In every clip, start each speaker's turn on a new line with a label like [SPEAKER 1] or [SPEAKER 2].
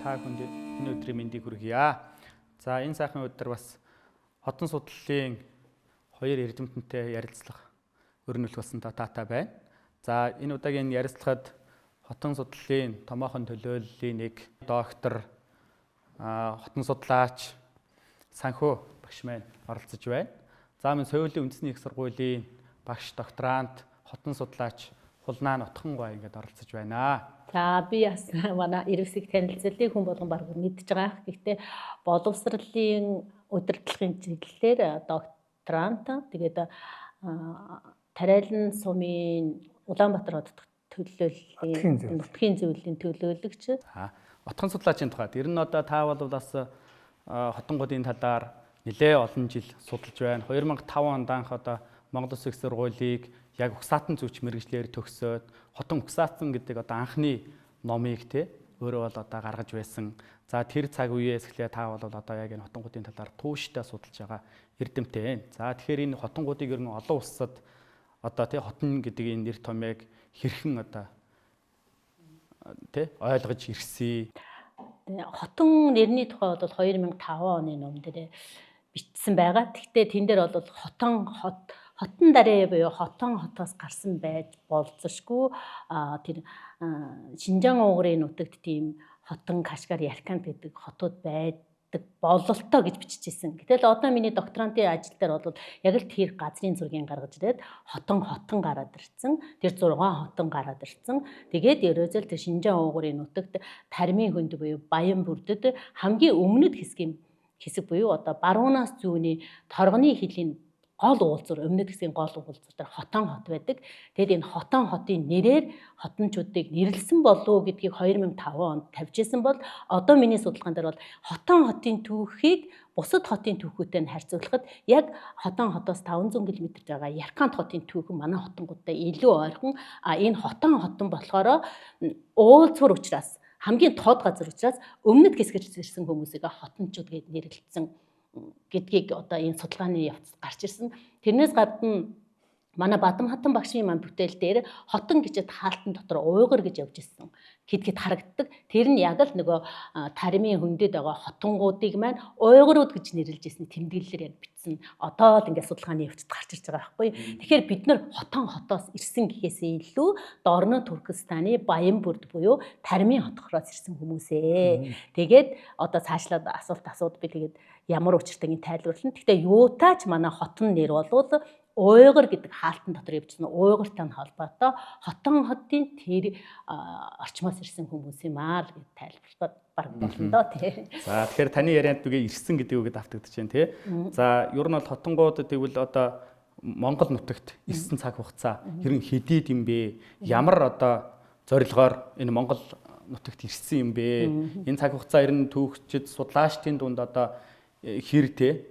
[SPEAKER 1] та бүхэнд энэ өдрийн мэндийг хүргье. За энэ сайхан өдөр бас хотон судлалын хоёр эрдэмтэнтэй ярилцлага өрнөлт болсон таатай байна. За энэ удаагийн ярилцлагад хотон судлалын томоохон төлөөллийн нэг доктор, хотон судлаач, санхүү багш маань оролцож байна. За мөн Соёлын үндэсний их сургуулийн багш докторант, хотон судлаач Хулнаа Нутхангой ингээд оролцож байна.
[SPEAKER 2] За би бас манай ирвсэг танилцуулыг хүн болгон баг мэдж байгаа. Гэхдээ боловсролын удирдлагын чиглэлээр докторант, тэгээд Тариалан сумын Улаанбаатар хотод төлөөллийн нутгийн зөвлөлийн төлөөлөгч.
[SPEAKER 1] Отхон судлаачийн тухайд ер нь одоо та бол бас хотонгуудын талаар нэлээ олон жил судалж байна. 2005 онд анх одоо Монгол Улсын их сургуулийг яг угсаатан зүйч мэргэжлэр төгсөөд хотон угсаатан гэдэг одоо анхны номыг өөрөө бол одоо гаргаж байсан. За тэр цаг үеэс эхлээ та бол одоо яг энэ хотонгуудын талаар тууштай судалж байгаа эрдэмтэй байна. За тэгэхээр энэ хотонгуудыг ер нь олон улсад одоо хотон гэдэг энэ нэр томьёог хэрхэн одоо ойлгож ирсэн.
[SPEAKER 2] Хотон нэрний тухай бол 2005 оны ном дээр бичсэн байгаа. Гэхдээ тэн дээр бол хотон дараа буюу хотон хотоос гарсан байж болзошгүй тэр Шинжаан угрын нутагт тийм хотон Кашгар Яркант гэдэг хотууд байдаг бололтой гэж биччихсэн. Гэтэл одоо миний докторантын ажил дээр бол яг л тэр газрын зургийг гаргаж ирээд хотон гараад ирсэн. Тэр 6 хотон гараад ирсэн. Тэгээд ерөөсөө тэр Шинжаан угрын нутагт Таримын хөнд буюу Баян бүрдэд хамгийн өмнөд хэсэг буюу одоо баруунаас зүүнний торгоны хилийн гол уулзуур, өмнөд хэсгийн гол уулзуур дээр хотон хот байдаг. Тэгэд энэ хотон хотын нэрээр хотончуудыг нэрлсэн болов гэдгийг 2005 онд тавьжсэн бол одоо миний судалгаан дээр бол хотон хотын түүхийг бусад хотын түүхүүтэй харьцуулахад яг хотон хотоос 500 км байгаа Яркант хотын түүх манай хотонгуудтай илүү ойрхон. Энэ хотон болохоор уулзуур учраас хамгийн тод газар учраас өмнөд хэсгээс ирсэн хүмүүсийг хотончууд гэж нэрлэлсэн гэдгийг одоо энэ судалгааны явцад гарч ирсэн. Тэрнээс гадна манай Бадамхатан багшийн маань бүтээл дээр хотон гэжэд хаалтан дотор уйгар гэж явж ирсэн. Хэд харагддаг. Тэр нь яг л нөгөө Таримын хөндөд байгаа хотонгуудыг маань уйгарууд гэж нэрлэж ирсэн тэмдэглэлээр яг бичсэн. Одоо л ингээд судалгааны явцад гарч ирж байгаа байхгүй. Тэгэхээр бид нар хотон хотоос ирсэн гэхээсээ илүү Дорно Туркестаны Баян бүрд буюу Таримын хотхороос ирсэн хүмүүсээ. Тэгээд одоо цаашлаад асуулт би тэгээд ямар учиртайг тайлбарлана. Гэхдээ юутаач манай хотон нэр болвол уйгар гэдэг хаалтан дотор явжсан уйгартай холбоотой хотон хотын тэр орчмоос ирсэн хүмүүс юм аа л гэж тайлбарлаад баг болно доо тий.
[SPEAKER 1] За тэгэхээр таны ярианд үгээ ирсэн гэдэг үгэд автагдаж байна тий. За ер нь бол хотонгууд тэгвэл одоо Монгол нутагт ирсэн цаг хугацаа хэрэг хэдийд юм бэ? Ямар одоо зорилгоор энэ Монгол нутагт ирсэн юм бэ? Энэ цаг хугацаа ер нь түүхчид судлаачдын дунд одоо хэрэг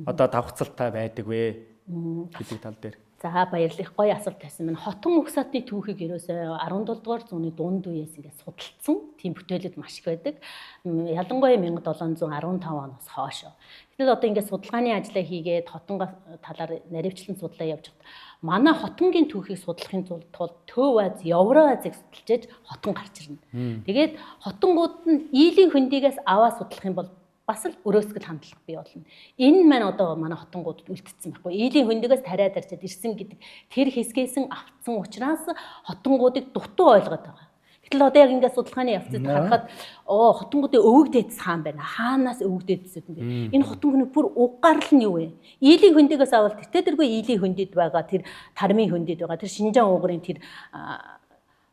[SPEAKER 1] одоо давхцалтай байдаг вэ гэдэг тал дээр.
[SPEAKER 2] За баярлалаа. Гоё асуулт тавьсан байна. Хотон угсаатны түүхийг ерөөсөө 17 дугаар зууны дунд үеэс ингээд судалсан тийм бүтээлүүд маш их байдаг. Ялангуяа 1715 оноос хойш. Гэтэл одоо ингээд судалгааны ажлаа хийгээд хотон талаар наривчлан судлаа явж хад манай хотонгийн түүхийг судлахын тулд Төв Аз, Евразийг судалж ээж хотон гарч ирнэ. Тэгээд хотонгууд нь ийлийн хөндийгээс аваа судлах юм бол бас л өрөөсгөл хандлага бий болно. Энэ маань одоо манай хотонгуудад үлдсэн байхгүй. Ийлийн хөндөгөөс тариад арчаад ирсэн гэдэг тэр хэсгээс автсан учраас хотонгуудыг дутуу ойлгоод байгаа. Гэтэл одоо яг ингээд судалгааны явцад харахад хотонгуудын өвөг дээдс хаан байна. Хаанаас өвөг дээдсүүд юм бэ? Энэ хотонгны бүр уг гарал нь юу вэ? Ийлийн хөндөгөөс авал тэтэргүй ийлийн хөндөд байгаа тэр Таримын хөндөд байгаа тэр Шинжаан угрын тэр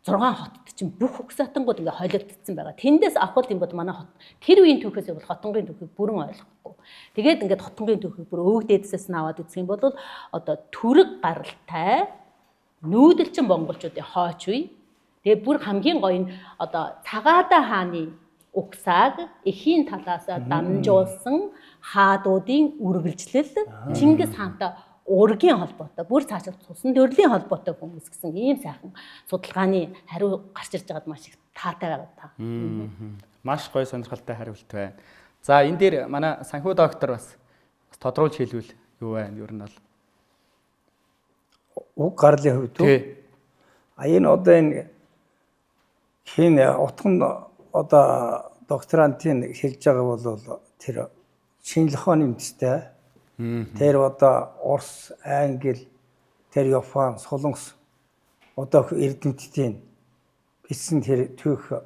[SPEAKER 2] 6 хотод чинь бүх угсаатангууд ингээ холигдсон байгаа. Тэндээс авах юм бол манай хот тэр үеийн түүхээс бол хотонгийн түүхийг бүрэн ойлгохгүй. Тэгээд ингээд хотонгийн түүхийг бүр өвөг дээдсээс нь аваад үзэх юм бол одоо түрэг гаралтай нүүдэлчин монголчуудын хойч үе. Тэгээд бүр хамгийн гоё нь одоо Цагаада хааны угсааг эхийн талаас дамжуулсан хаадуудын үргэлжлэл Чингис хаантай ургийн холбоотой, бүр цаашаа цусан төрлийн холбоотой хүмүүс гэсэн ийм сайхан судалгааны хариу гарч ирж байгаад маш их таатай байгаа та.
[SPEAKER 1] Маш гоё сонирхолтой хариулт байна. За энэ дээр манай санхүү доктор бас тодруулж хэлвэл юу вэ? Ер нь бол
[SPEAKER 3] уг гарлын хувьд энэ одоо энэ хин утган одоо докторантын хэлж байгаа бол тэр шинжлэх ухааны үндэстэй. Тэр одоо Орос, Англи, тэр Япон, Солонгос одоо эрдэмтдийн бичсэн тэр түүх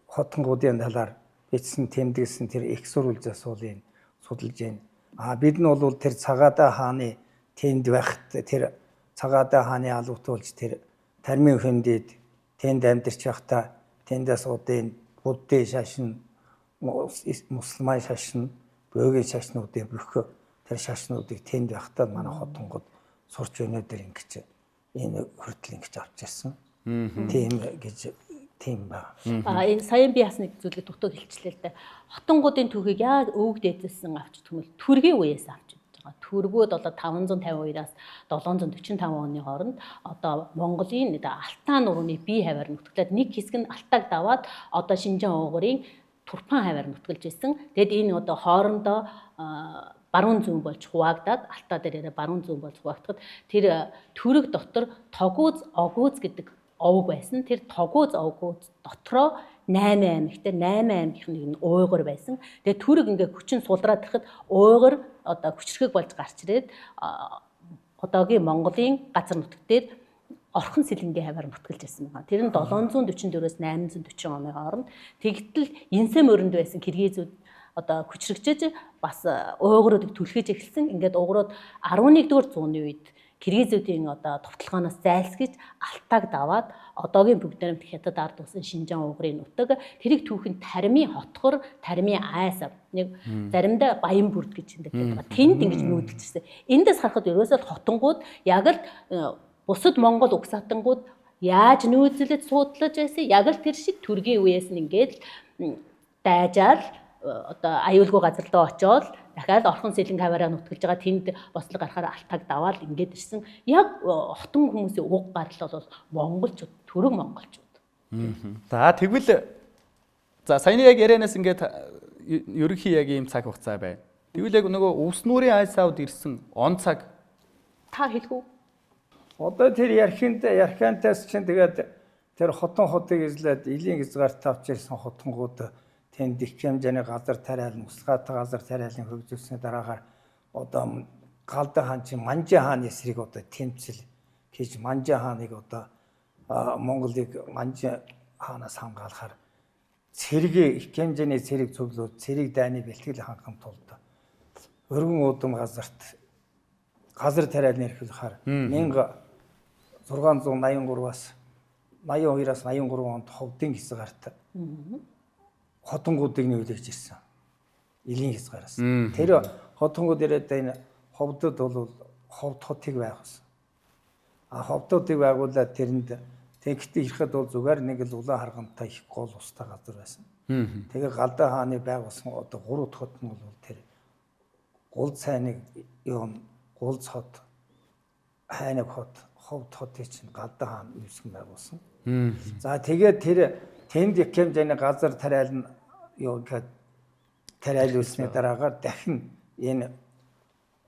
[SPEAKER 3] хотонгуудын талаар бичсэн тэмдэглэсэн тэр их сурвалжаас бол энэ судалж байна. Бид нь бол тэр Цагаатай хааны тэнд байхад тэр Цагаатай хааны албат болж тэр тармин хөндөд тэнд амьдарч байхдаа тэндээс одоо энэ буддын шашин, мусульман шашин, бөөгийн шашнуудын бүх тэр шашнуудыг тэнд байхдаа манай хотонгод сурч өнөөдөр ингэж энэ хүртэл ингэж авч ирсэн. Тийм ба.
[SPEAKER 2] Энэ саяхан би бас нэг зүйлийг дутуу хэлчихлээ л дээ. Хотонгуудын түүхийг яг өвөг дээдсэн авч идэх юм бол түргийн үеэс авч идэж байгаа. Түргүүд одоо 552-аас 745 оны хооронд одоо Монголын Алтан нурууны бие хаваар нүтгэлээд нэг хэсэг нь Алтайг даваад одоо Шинжаан уугуурын Турфан хаваар нүтгэлж ирсэн. Тэгэд энэ одоо хоорондоо баруун зүүн болж хуваагдаад Алтай дээрээ баруун зүүн болж хуваагдахад тэр түрэг дотор Тогууз Огууз гэдэг овг байсан. Тэр Тогууз Огууз дотроо 8 аймагтай 8 аймгийнх нь уйгур байсан. Тэгээ түрэг ингээ хүчин сулраад ирэхэд уйгур одоо хүчрхэг болж гарч ирээд одоогийн Монголын газар нутаг дээр Орхон сэлэнгийн хаваар нүтгэлж ирсэн байна. Тэр нь 744-өөс 840 оны хооронд тэгтэл Инсэ мөрөнд байсан киргизүүд одоо хүчрэгжиж бас уйгуруудыг түлхэж эхэлсэн. Ингээд уйгурууд 11-р зууны үед киргизүүдийн одоо товтлогоноос зайлсхийж Алтайг даваад одоогийн бүгд найрамд хятад ард тусан Шинжаан уугрын нутаг тэрийг түүхэн Таримын хотгор, Таримын айсав нэг заримдаа Баян бүрд гэж энэ гэдэг. Тэнд ингэж нүүдэлжсэн. Эндээс харахад ерөөсөө хотонгууд яг л бусад Монгол угсаатангууд яаж нүүдэлж суудлаж байсан яг л тэр шиг түргийн үеэс нь ингээд дайжаал одоо аюулгүй газар руу очиод дахиад Орхон сэлэнг хаваараа нүтгэлж байгаа тэнд бослог гарахаар Алтайг даваад ингээд ирсэн. Яг хотон хүмүүсийн уг гарал бол монголчууд, түрэг монголчууд.
[SPEAKER 1] За тэгвэл саяны яг ярианаас ингээд ерөнхий яг ийм цаг хугацаа байна. Тэгвэл яг нөгөө Өвс нуурын айс авд ирсэн он цаг
[SPEAKER 2] Та хэлгүй.
[SPEAKER 3] Одоо тэр ярхиантаас чинь тэгээд тэр хотон хотыг эзлээд элийн хязгаарт авч ирсэн хотонгууд тэнд их хэмжээний газар тариалан, услахаатай газар тариалан хөгжүүлсний дараагаар одоо Галдан хаан чинь Манжи хааны эсрэг одоо тэмцэл хийж Манжи хааныг одоо Монголыг Манжи хаанаас хамгаалахаар цэрэг их хэмжээний цэрэг зөвлөд цэрэг дайны бэлтгэл хангахын тулд өргөн удам газарт газар тариалан эрхлэхээр 1683-аас 82-аас 83 онд ховдын хязгаарт хотонгуудыг нүүлгэж ирсэн. Элийн хязгаараас. Тэр хотонгууд ирээд энэ ховдод бол ховд хотыг байгуулсан. Ховдуудыг байгуулад тэрэнд тэгтээ ирэхэд бол зүгээр нэг л улаан харгантай их гол устай газар байсан. Тэгээ Галдан хааны байгуулсан одоо 3 дахь хот нь бол тэр Гулд сайныг Гулд хот, Хайнаг хот, Ховд хотыг чинь Галдан хаан үүсгэн байгуулсан. За тэгээд тэр тэнд их хэмжээний газар тариалан тариалуулсны дараагаар дахин энэ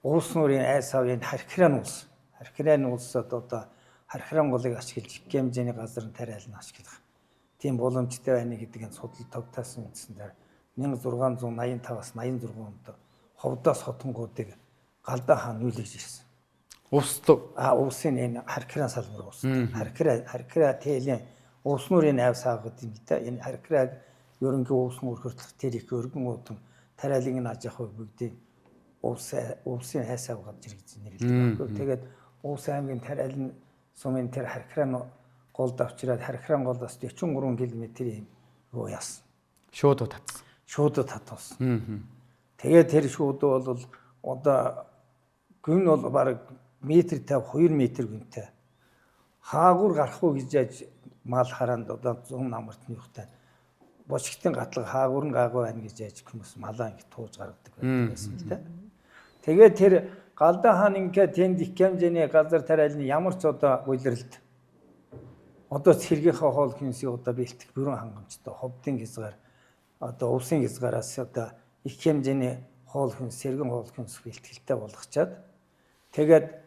[SPEAKER 3] Өвс нуурын айс авын Хархиран улс. Хархиран улсад одоо Хархиран голыг ашиглаж их хэмжээний газар тариалан ашиглах тийм боломжтой байна гэдэг нь судал тогтоосон үндсэндээр 1685-аас 86 онд Ховдоос хотонгуудыг Галдан хаан нүүлгэж ирсэн.
[SPEAKER 1] Өвслөө.
[SPEAKER 3] Өвсын энэ Хархиран салбар ус. Хархира тэлийн Өвс нуурын айс аваад юм да. Энэ Хархираг ерөнхий Өвс нуур хүртэлх тэр их өргөн удам тариалын нь аж ахуй бүгдийг Өвсын айс аваад ирж нэрлэдэг. Тэгээд Өвс аймгийн тариалын сумын тэр Хархиран голд авчираад Хархиран голоос 43 км-ийн руу яасан.
[SPEAKER 1] Шуудуу татсан.
[SPEAKER 3] Шуудуу татсан. Тэгээд тэр шуудуу бол одоо гүн бол бараг метр 52 метр гүнтэй. Хаагур гарах уу гэж яаж мал хараанд одоо 100 намарт нөхтэй. Бочгтын гатлаг хаагур нь гаагуу байна гэж яаж хүмүүс малаа ингэ тууж гаргадаг байсан л да. Тэгээд тэр Галдан хаан ингээ тэнд их хэмжээний газар тариалны ямар ч одоо үйлрэлт одоо цэргийнхаа хоол хүнсийг одоо бэлтгэх бүрэн хангамжтай ховдын хязгаар одоо Өвсын хязгаараас одоо их хэмжээний хоол хүнс, сэргэн хоол хүнс бэлтгэлтэй болгочоод тэгээд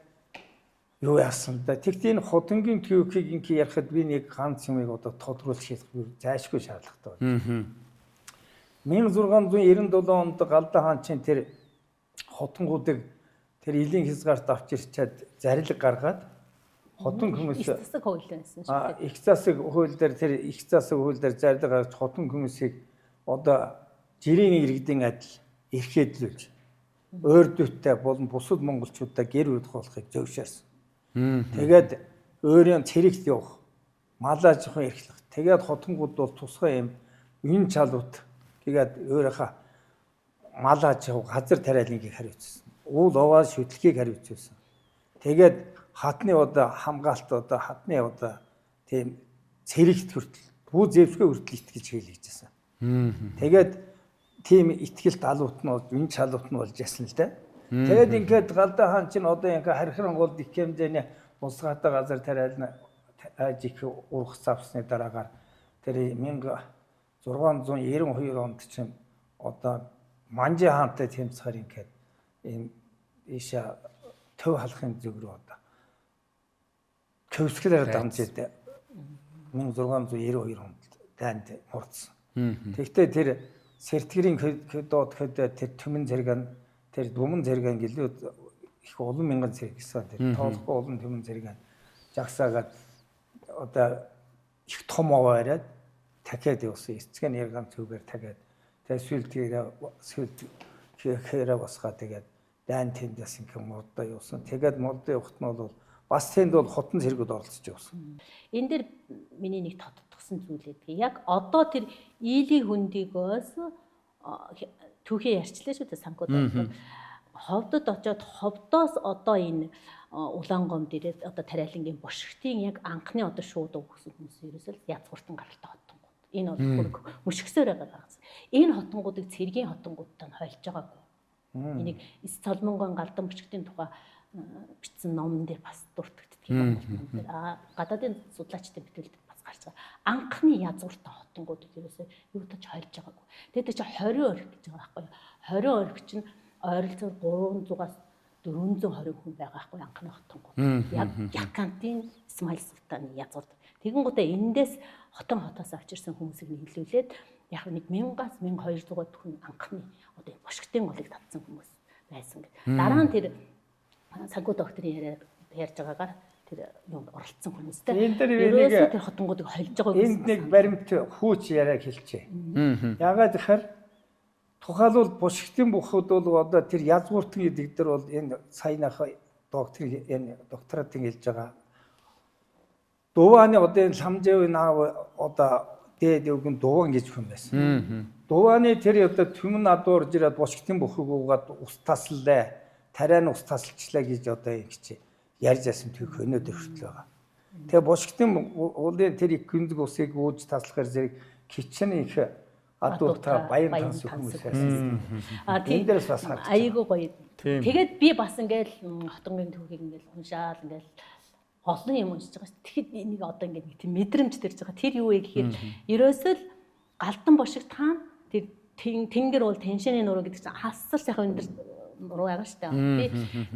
[SPEAKER 3] юу яасан да. Тэгтээ энэ хотонгийн түүхийг ингээ ярихад би нэг ганц юмыг одоо тодруулж хэлэх зайлшгүй шаардлагатай байна. 1697 онд Галдан хаан чинь тэр хотонгуудыг тэр элийн хязгаарт авч ирчээд зарлиг гаргаад хотон хүмүүс
[SPEAKER 2] их засаг хууль байсан шүү дээ.
[SPEAKER 3] их засаг хууль дээр тэр их засаг хууль дээр зарлиг гаргаж хотон хүмүүсийг одоо жирийн иргэдийн адил эрхээдлүүлж ойрдүйтэй болон бусад монголчуудаа гэр үүдхүүлэхийг зөвшөөрсөн. Тэгээд өөрийн цэрэгт явах, мал аж ахуйн эрхлэх. Тэгээд хотонгууд бол тусгай юм энэ чалууд тэгээд өөрийнхөө мал аж ахуй газар тариалангийг хариуцсан. Уул овоо шүтлгийг хариуцсан. Тэгээд хатны одоо хамгаалт одоо хатны одоо тийм цэрэгт хүртэл бүү зэвсгээ хүртэл итгэж хийлгэжсэн. Тэгээд тийм итгэлт алуут нь энэ чалуут нь болж ясна л да. Тэгээд ингээд Галдан хаан чинь одоо ингээ хархирангууд их хэмжээний улсгаатай газар тариална ажиг ургас авсны дараагаар тэр 1692 онд чинь одоо Манжи хаантай тэмцэхээр ингээд ийм ийшээ төв халахын зүг рүү одоо төвсгөлээр дамж идэв 1692 онд дайнд мурдсан. Тэгвэл тэр сэртгэрийн хөдөөд тэр төмөн зэрэг тэр дүмэн зэрэг гэлээ их олон мянган зэрэг гэсэн тэр тоолохгүй олон төмөн зэрэг жагсаагаад одоо их том аваад дахиад явсан эцэг нь яргам цүгээр дахиад тэгээд сүүлдээрээ босгаа тэгээд дайн тэндээс ингээм модоо явсан. Тэгээд модоо явахт нь бол бас тэнд бол хотон зэрэгүүд оролцож явсан.
[SPEAKER 2] Энэ дээр миний нэг тодтгсон зүйл гэдэг. Яг одоо тэр ийлийн хөндийгөөс түүхий ярьчлаа шүү дээ санкууд. Ховдод очоод ховдоос одоо энэ Улаангомд ирээд одоо тариалангийн бошигтын яг анхны одоо шууд өгсөн хүмүүс ерөөсөө язгууртан гаралтай хотонгууд. Энэ бол мөшгсөөр байгаа. Энэ хотонгуудыг цэргийн хотонгуудтай нь хойлж байгаагүй. Энийг Солонгон Галдан бошигтын тухай бичсэн номон дээр бас дуртагддаг юм байна. Гадаадын судлаачдын битүүлдэг бас гарч байгаа. Анхны язгууртан хотонгуудыг ерөөсөө юу тач хойлж байгаагүй. Тэгээд чи 20 орх гэж байгаа байхгүй юу? 20 орх чинь ойролцоогоор 300-аас 420 хүн байгаа байхгүй анхны хотонгууд. Яг Якантын Исмаил султаны язгуурт. Тэгэнгүүтээ эндээс хотоос авчирсан хүмүүсийг нийлүүлээд яг нэг 1000-аас 1200 хүн анхны одоо бошигтын голыг татсан хүмүүс байсан гэдэг. Дараа нь тэр Санку докторийн ярьж байгаагаар тэр юунд оролцсон хүмүүстэй. Ерөөсөө тэр хотонгуудыг холж байгааг
[SPEAKER 3] энд нэг баримт хүүч яриаг хэлчихэ. Ягаад гэхээр тухайлбал бушигтын бүхүүд бол одоо тэр язгууртан гэдэг дээр бол энэ саяныхаа докторатын хэлж байгаа. Дувааны одоо энэ ламжаавын аав одоо дээд өвгөн дуван гэж хүн байсан. Дувааны тэр одоо түмэн надуурж ирээд бушигтын бүхийг угаад ус таслаа. Тарианы ус тасалчлаа гэж одоо ингэж ярьж байсан түүх өнөөдөр хүртэл байгаа. Тэгээ бушигтын уулын тэр их гүнзг усыг ууж таслахаар зэрэг кичэн их адууртаа баян танс хүмүүс байсан.
[SPEAKER 2] Тийм дээрс бас айгуу гоё. Тэгээд би бас ингээл хотонгийн түүхийг ингээл уншаал ингээл олон юм уншиж байгаа шүү. Тэгэхэд энийг одоо ингээд тийм мэдрэмж төрж байгаа. Тэр юу вэ гэхээр ерөөсөө л Галдан бошигт хаан тэр тэнгэр бол теншины нуруу гэдэг чинь хасар сайхан өндөр нуруу байгаа шүү дээ.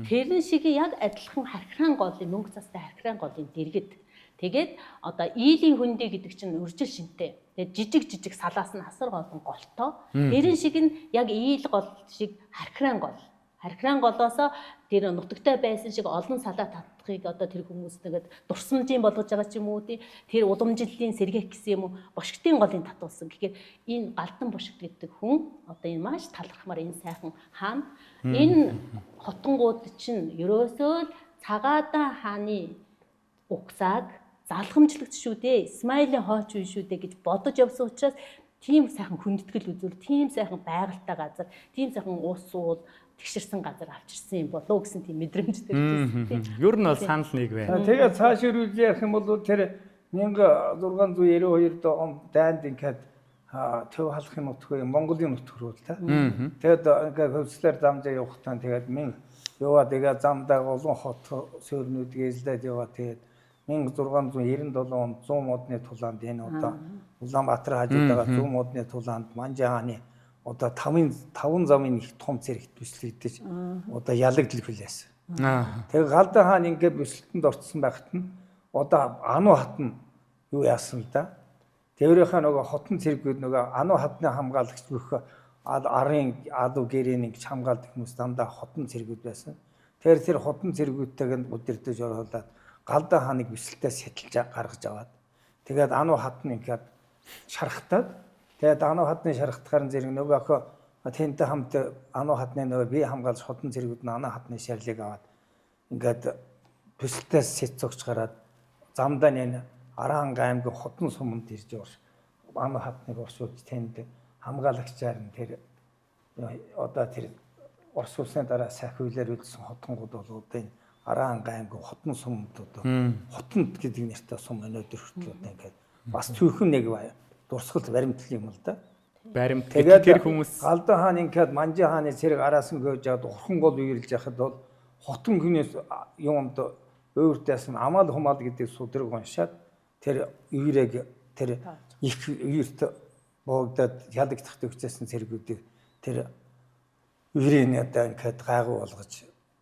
[SPEAKER 2] Тэрэн шиг яг адилхан хархиран голын мөнгө цастай хархиран голын дэргэд. Тэгээд одоо ийлийн хөндий гэдэг чинь үржил шинтэй. Тэгээд жижиг салаас нь хасар голон голтой. Тэрэн шиг нь яг ийл гол шиг хархиран гол. Хархиран голоосоо тэр нутагтай байсан шиг олон салаа татхыг одоо тэр хүмүүс нэгэд дурсамжийн болгож байгаа ч юм уу тэр уламжлалын сэргээх гэсэн юм уу бошигтын голын татуулсан. Тэгэхээр энэ Галдан бошигт гэдэг хүн одоо энэ маш талархмаар энэ сайхан хаан энэ хотонгууд чинь ерөөсөө л Цагаадан хааны угсааг залхамжлагч шүү дээ. Исмаилийн хооч үе шүү дээ гэж бодож явсан учраас тийм сайхан хүндэтгэл үзүүл, тийм сайхан байгальтай газар, тийм сайхан ус уул тэгшэрсэн газар авчирсан юм болоо гэсэн тийм мэдрэмж төрчихсөн тийм.
[SPEAKER 1] Ер нь бол санал нэг байна.
[SPEAKER 3] Тэгээд цааш ирүүлж ярих юм бол тэр 1692 онд дайнд ингээд төв халахын нутгүй Монголын нутг рүү л та. Тэгээд ингээд хөвслэр замжаа явахтаа тэгээд тэгээд замдаа олон хот суурнууд гээзлээд яваа тэгээд 1697 онд 100 модны тулаанд энэ одоо Улаанбаатар хажууд байгаа 100 модны тулаанд Манжи хааны одоо 5 замын их том зэрэгт бүслэгдэж одоо ялагдл хүлээсэн. Тэгээ Галдан хаан ингээд бүслэлтэнд орцсон байхад нь одоо Ану хат нь юу яасан л да. Тэрийнхээ нөгөө хотон цэргүүд нөгөө ануу хатны хамгаалагч бүх арын адуу гэрээний гэж хамгаалдаг хүмүүс дандаа хотон цэргүүд байсан. Тэр хотон цэргүүдтэйг удирдах оролдоод Галдан хааныг бэлтгэлээ сэтэлж гаргаж аваад тэгээд ануу хатны ингээд шархтаад тэгээд ануу хатны шархтахаар зэрэг нөгөө охин тэнтэй хамт ануу хатны нөгөө бие хамгаалж хотон цэргүүд нь ануу хатны шарлыг аваад ингээд бэлтгэлээ сэт зогч гараад замдаа нэ Араан аймгийн хотон суманд ирж орш ануу хатныг оршуулж тэнд хамгаалагчаар нь тэр одоо тэр Орос улсын дараа сахиулаар үлдсэн хотонгууд бол одоо энэ Араан аймгийн хотон сумд одоо хотонд гэдэг нэртэй сум өнөөдөр хүртэл одоо ингээд бас түүхэн нэг дурсгал баримтлал юм л да.
[SPEAKER 1] Баримт. Тэгээд тэр хүмүүс
[SPEAKER 3] Галдан хаан ингээд Манжи хааны цэрэг араас нь гүйж аваад урхан гол үерлж яхад бол хотон хүнээс юмд өөртөөс нь амаал хумаал гэдэг судраг уншаад тэр үерэг тэр их үерт богдоод ялагдах төгсөөсөн цэргүүдийг тэр үерийн одоо ингээд гайгүй болгож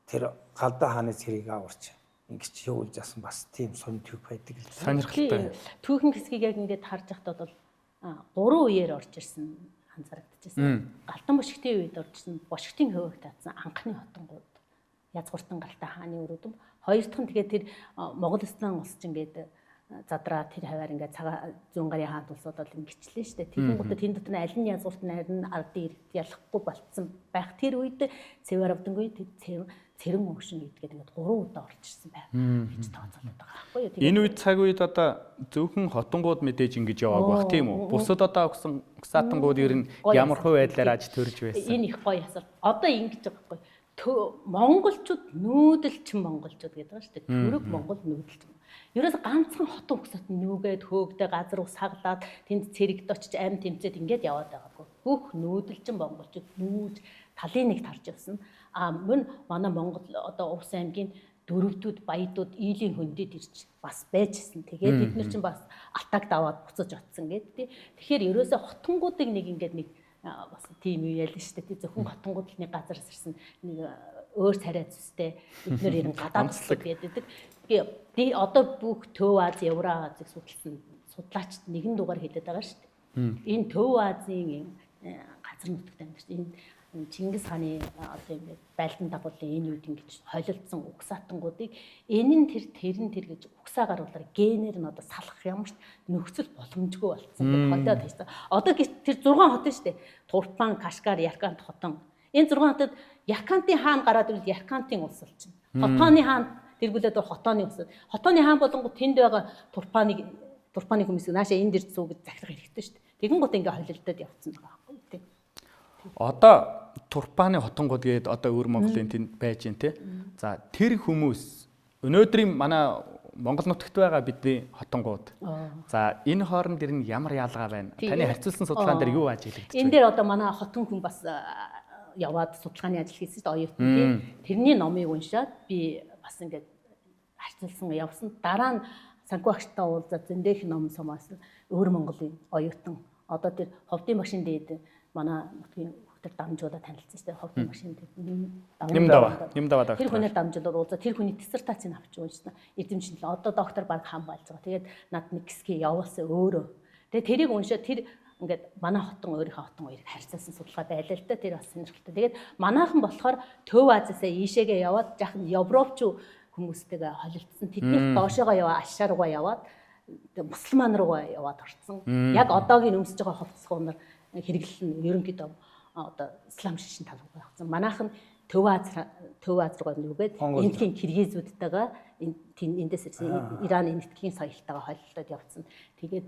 [SPEAKER 3] тэр Галдан хааны цэргийг аварч ингэж явуулж асан бас тийм сонь төв байдаг л
[SPEAKER 1] сонирхолтой.
[SPEAKER 2] Түүхэн хэсгийг яг ингээд харж байхдаа бол 3 үеэр орж ирсэн анзаарэгдэжсэн. Галдан бошигтын үед орж ирсэн бошигтын хөвөг таацсан анхны хотонгууд Язгууртан Галдан хааны өрөөдөм. Хоёр дахь нь тэгээд тэр Моголстан улс чинь ингээд задраа тэр хаваар ингээд цагаан зүүн гарын хаант улсууд бол ингэчлээ шүү дээ. Тэгэн гутаа тэнд дотор аль нь язгуурт нь харин ардын иргэд ялахгүй болцсон байх. Тэр үед Цэвэравдангүй цэрэн өгшин гэдгээд ингээд 3 удаа орж ирсэн байв. гэж тооцоолоод байгаа байхгүй юу.
[SPEAKER 1] Энэ үед цаг үед одоо зөвхөн хотонгууд мэдээж ингэж явааг бах тийм үү? Бусад одоо угсаатангууд ер нь ямар хувь байдлаар аж төрж байсан?
[SPEAKER 2] Энэ их гоё асуулт. Одоо ингэж байгаа байхгүй. Монголчууд нүүдэлчин монголчууд гэдэг байгаа шүү дээ. Төрөг монгол нүүдэлчин. Ерөөс ганцхан хотон угсаат нүгээд хөөгдөө газар ус хаглаад тэнд цэрэгд очиж амь тэмцээд ингээд яваад байгаагүй. Бүх нүүдэлчин монголчууд нүүж талын нэг тарж явсан. Мөн манай Монгол одоо Увс аймгийн дөрөвдүүд баядууд ийлийн хөндөд ирж бас байжсэн. Тэгээд бид нар чинь бас атак даваад буцаж оцсон гэдэг. Тэгэхээр ерөөсөө хотонгуудыг нэг ингээд нэг бас тийм юу ял нь шүү дээ. Зөвхөн хотонгууд л нэг газараас ирсэн нэг өөр царай зүстэй бид нэр ерэн гадаад цэцлэг гэдэг. Тэгээ одоо бүх Төв Аз, Евразийг судалсан судлаачд нэгэн дугаар хэлээд байгаа шүү дээ. Энэ Төв Азийн газар нутагт амьдарч энэ Чингис хааны одоо юм байлдан дагуулын энэ үед ингэж холилдсон угсаатангуудыг энэ нь тэр гэж угсаа гаруулаар генээр нь одоо салах ямар ч нөхцөл боломжгүй болцсон гэж холиод хэлсэн. Одоо тэр 6 хот шүү дээ. Турпан, Кашгар, Яркант хотон. Энэ 6 хотод Яркантын хаан гараад ирвэл Яркантын улс болчихно. Хотооны хаан тэргүүлээд хотооны улс. Хотооны хаан болонгууд тэнд байгаа Турпаны хүмүүсийг наашаа энэ дэр зүүгээд захирах хэрэгтэй шүү дээ. Тэгэн гут ингээ холилдоод явцсан байгаа байхгүй тийм.
[SPEAKER 1] Одоо Турпаны хотонгууд гээд одоо өвөр Монголын тэнд байж гэн тий. За тэр хүмүүс өнөөдрийн манай Монгол нутагт байгаа бидний хотонгууд. За энэ хооронд дэр нь ямар ялгаа байна? Таны харьцуулсан судалгаан дээр юу ааж хэлэгдэж байна?
[SPEAKER 2] Энэ дээр одоо манай хотон хүн бас яваад судалгааны ажил хийсэн дээ оюутан тий. Тэрний номыг уншаад би бас ингээд харьцуулсан явсан. Дараа нь санхүү агчтай уулзаад зөндөх ном сумаас өвөр Монголын оюутан одоо тэр ховдын машин дээд манай нутгийн хөлтөр дамжуулаад танилцсан шүү дээ. Ховдын машин дээд
[SPEAKER 1] Нямдаваа.
[SPEAKER 2] Тэр хүнээр дамжуулаад уулзаад тэр хүний диссертацийг авч уншсан. Эзэмшил одоо доктор баг хам болж байгаа. Тэгээд над нэг хэсгийг явуулсан өөрөө. Тэгээд тэрийг уншаад тэр ингээд манай хотон өөрийнхөө хотон хоёрыг харьцуулсан судалгаа байлаа л да. Тэр бас сонирхолтой. Тэгээд манайхан болохоор Төв Азиасаа ийшээгээ яваад жаахан Европч хүмүүстэйгээ холилдсон. Тэднийх доошоогоо яваа ашаа руугаа яваад мусульман руугаа яваад орцсон. Яг одоогийн өмсөж байгаа хувцсгуунаар хэрэглэл нь ерөнхийдөө одоо ислам шишин тал руу явсан. Манайх нь Төв Аз руугаа нүгээд энэхийн киргизүүдтэйгээ эндээс ирсэн Иран энэтхэгийн соёлтойгоо холилдоод явцсан. Тэгээд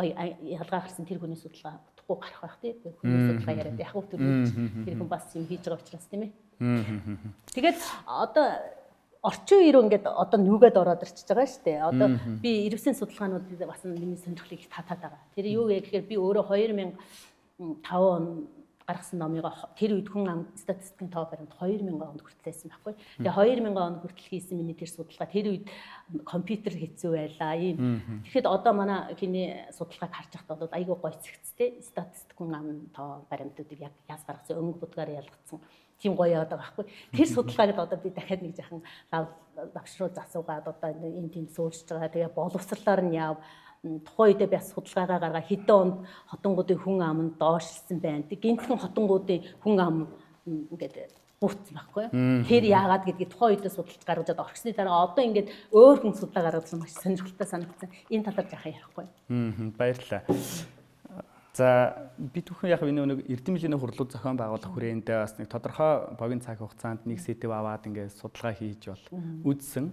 [SPEAKER 2] ялгаа гарсан тэр хүний судалгаа утгагүй гарах байх тий. Хүний судалгаа яриад яг хөв тэр хүн бас юм хийж байгаа учраас тийм ээ. Тэгээд одоо орчин үеэр ингээд одоо нүгээд ороод ирчихэж байгаа шүү дээ. Одоо би ирвэсийн судалгаануудыг бас миний сонирхлыг татаад байгаа. Тэр юу вэ гэхээр би өөрөө 2005 он гаргасан номыг тэр үед хүн ам статистикийн тоо баримт 2000 онд хүртэл байсан байхгүй. Тэгээ 2000 онд хүртэл хийсэн миний тэр судалгаа тэр үед компьютер хэцүү байлаа ийм. Тэгэхэд одоо манай хиний судалгааг харж байхдаа бол айгүй гоё зэгцтэй статистикийн ам тоо баримтуудыг яг яс гаргасан өнгө будгаар ялгцсан. Тийм гоё яваад байгаа байхгүй. Тэр судалгааг одоо би дахиад нэг жахан лавшруу засуугаад одоо энэ тийм суурьж байгаа. Тэгээ боловсрлоор нь яв тухайн үедээ бас судалгаагаа гаргаа хэдэн онд хотонгуудын хүн ам нь доошлсон байна. Гинтхэн хотонгуудын хүн ам ингээд буцсан байхгүй. Тэр яагаад гэдгийг тухайн үедээ судалж гаргаж орхисны дараа одоо ингээд өөр хүн судлаа гаргасан маш сонирхолтой санагдсан. Энэ талаар жаахан ярихгүй.
[SPEAKER 1] Баярлалаа. За бид бүхэн яг энэ нэг эрдэмтлийн хурлууд зохион байгуулах хүрээндээ бас нэг тодорхой богино цаг хугацаанд нэг сэдв аваад ингээд судалгаа хийж бол үзсэн.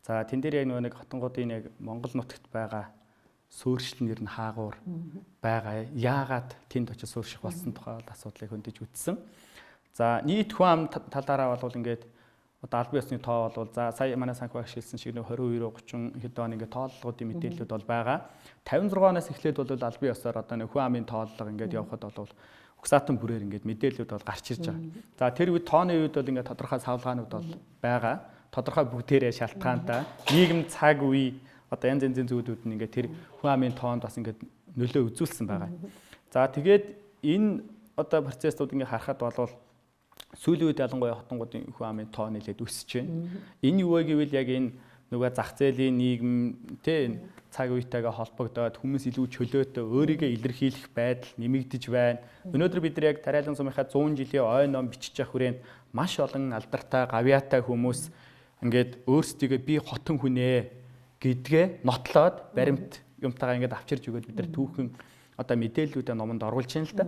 [SPEAKER 1] За тэн дээр яг нэг хотонгуудын яг Монгол нутагт байгаа суурьшил нэр нь хаагуур байгаа. Яагаад тэнд очиж суурьших болсон тухай асуудлыг хөндөж үзсэн. За нийт хүн ам талаараа бол ингээд одоо албан ёсны тоо бол за сая манай санхүү багш хэлсэн шиг нэг 22-30 хэд он ингээд тооллогуудын мэдээлэлүүд бол байгаа. 56 оноос эхлээд бол албан ёсоор одоо нэг хүн амын тооллого ингээд явхад бол угсаатан бүрээр ингээд мэдээлэлүүд бол гарч ирж байгаа. За тэр үед тооны үед бол ингээд тодорхой савлгаанууд бол байгаа. Тодорхой бүгдээрээ шалтгаантай нийгэм цаг үе одоо янз янзын зүйлүүд нь ингээд тэр хүн амын тоонд бас ингээд нөлөө үзүүлсэн байгаа. За тэгээд энэ одоо процессыг ингээд харахад бол сүүлийн үед ялангуяа хотонгуудын хүн амын тоо нэлээд өсөж байна. Энэ юу вэ гэвэл яг энэ нөгөө зах зээлийн нийгэм тэ цаг үетэйгээ холбогдоод хүмүүс илүү чөлөөтэй өөрийгөө илэрхийлэх байдал нэмэгдэж байна. Өнөөдөр бид нар яг тариалан сумынхаа 100 жилийн ой ном бичиж явах хүрээнд маш олон алдартай, гавьяатай хүмүүс ингээд өөрсдийгөө би хотон хүн ээ гэдгээ нотлоод баримт юмтайгаа ингээд авчирж өгөөд бид нар түүхэн одоо мэдээллүүдээ номонд оруулж байна л да.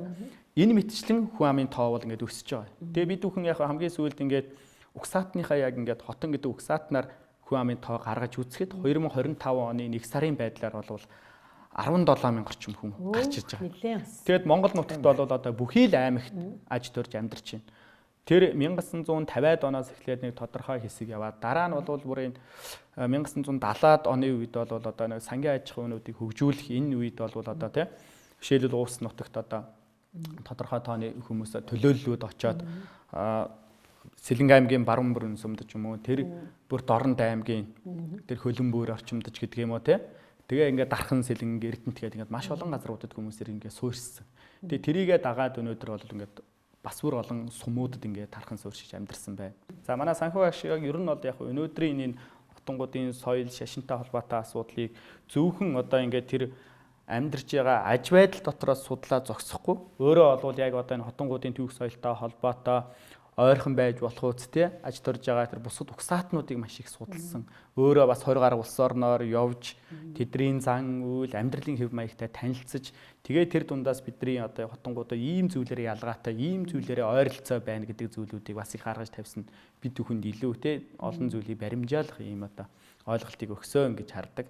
[SPEAKER 1] Энэ мэтчлэн хүн амын тоо бол ингээд өсөж байгаа. Тэгээ бид бүхэн яг хамгийн сүүлд ингээд угсаатныхаа яг ингээд хотон гэдэг угсаатнаар хүн амын тоо гаргаж үзэхэд 2025 оны 1 сарын байдлаар бол 17,000 орчим хүн гарч ирж байгаа. Тэгээд Монгол нутагт бол одоо бүхий л аймагт аж төрж амьдарч байна. Тэр 1950-ад оноос эхлээд нэг тодорхой хэсэг яваад дараа нь бол бүр энэ 1970-ад оны үед бол одоо нэг сангийн аж ахуйн үнүүдийг хөгжүүлэх энэ үед бол одоо тийм жишээлбэл уус нутагт одоо тодорхой тооны хүмүүсээ төлөөллүүд очоод Сэлэнг аймгийн баруун бүрэн сумдаж юм уу тэр бүр Дорнод аймгийн тэр хөлбөмбөр орчимдож гэдэг юм уу тийм тэгээ ингээд Дархан Сэлэнг Эрдэнэт гэдэг ингээд маш олон газруудад хүмүүсээр ингээд суурьшсан. Тэгээ тэрийгээ дагаад өнөөдөр бол ингээд бас бүр олон сумуудад ингээд тархан суурьшиж амьдарсан байна. За манай санхүү багш яг ер нь бол яг өнөөдрийн энэ хотонгуудын соёл шашинтай холбоотой асуудлыг зөвхөн одоо ингээд тэр амьдарч байгаа аж байдал дотроос судлаа зогсохгүй өөрөө бол яг одоо энэ хотонгуудын түүх соёлтой холбоотой ойрхон байж болох үсттэй аж төрж байгаа тэр бусад угсаатнуудыг маш их судалсан. Өөрөө бас 20 гаруй улс орноор явж тэдний зан үйл амьдралын хэв маягтай танилцж тэгээ тэр дундаас бидний одоо хотонгуудаа ийм зүйлээрээ ялгаатай ийм зүйлээрээ ойролцоо байна гэдэг зүйлүүдийг бас их харгаж тавьсан бид бүхэнд илүү те олон зүйлийг баримжаалах ийм одоо ойлголтыг өгсөө гэж хардаг.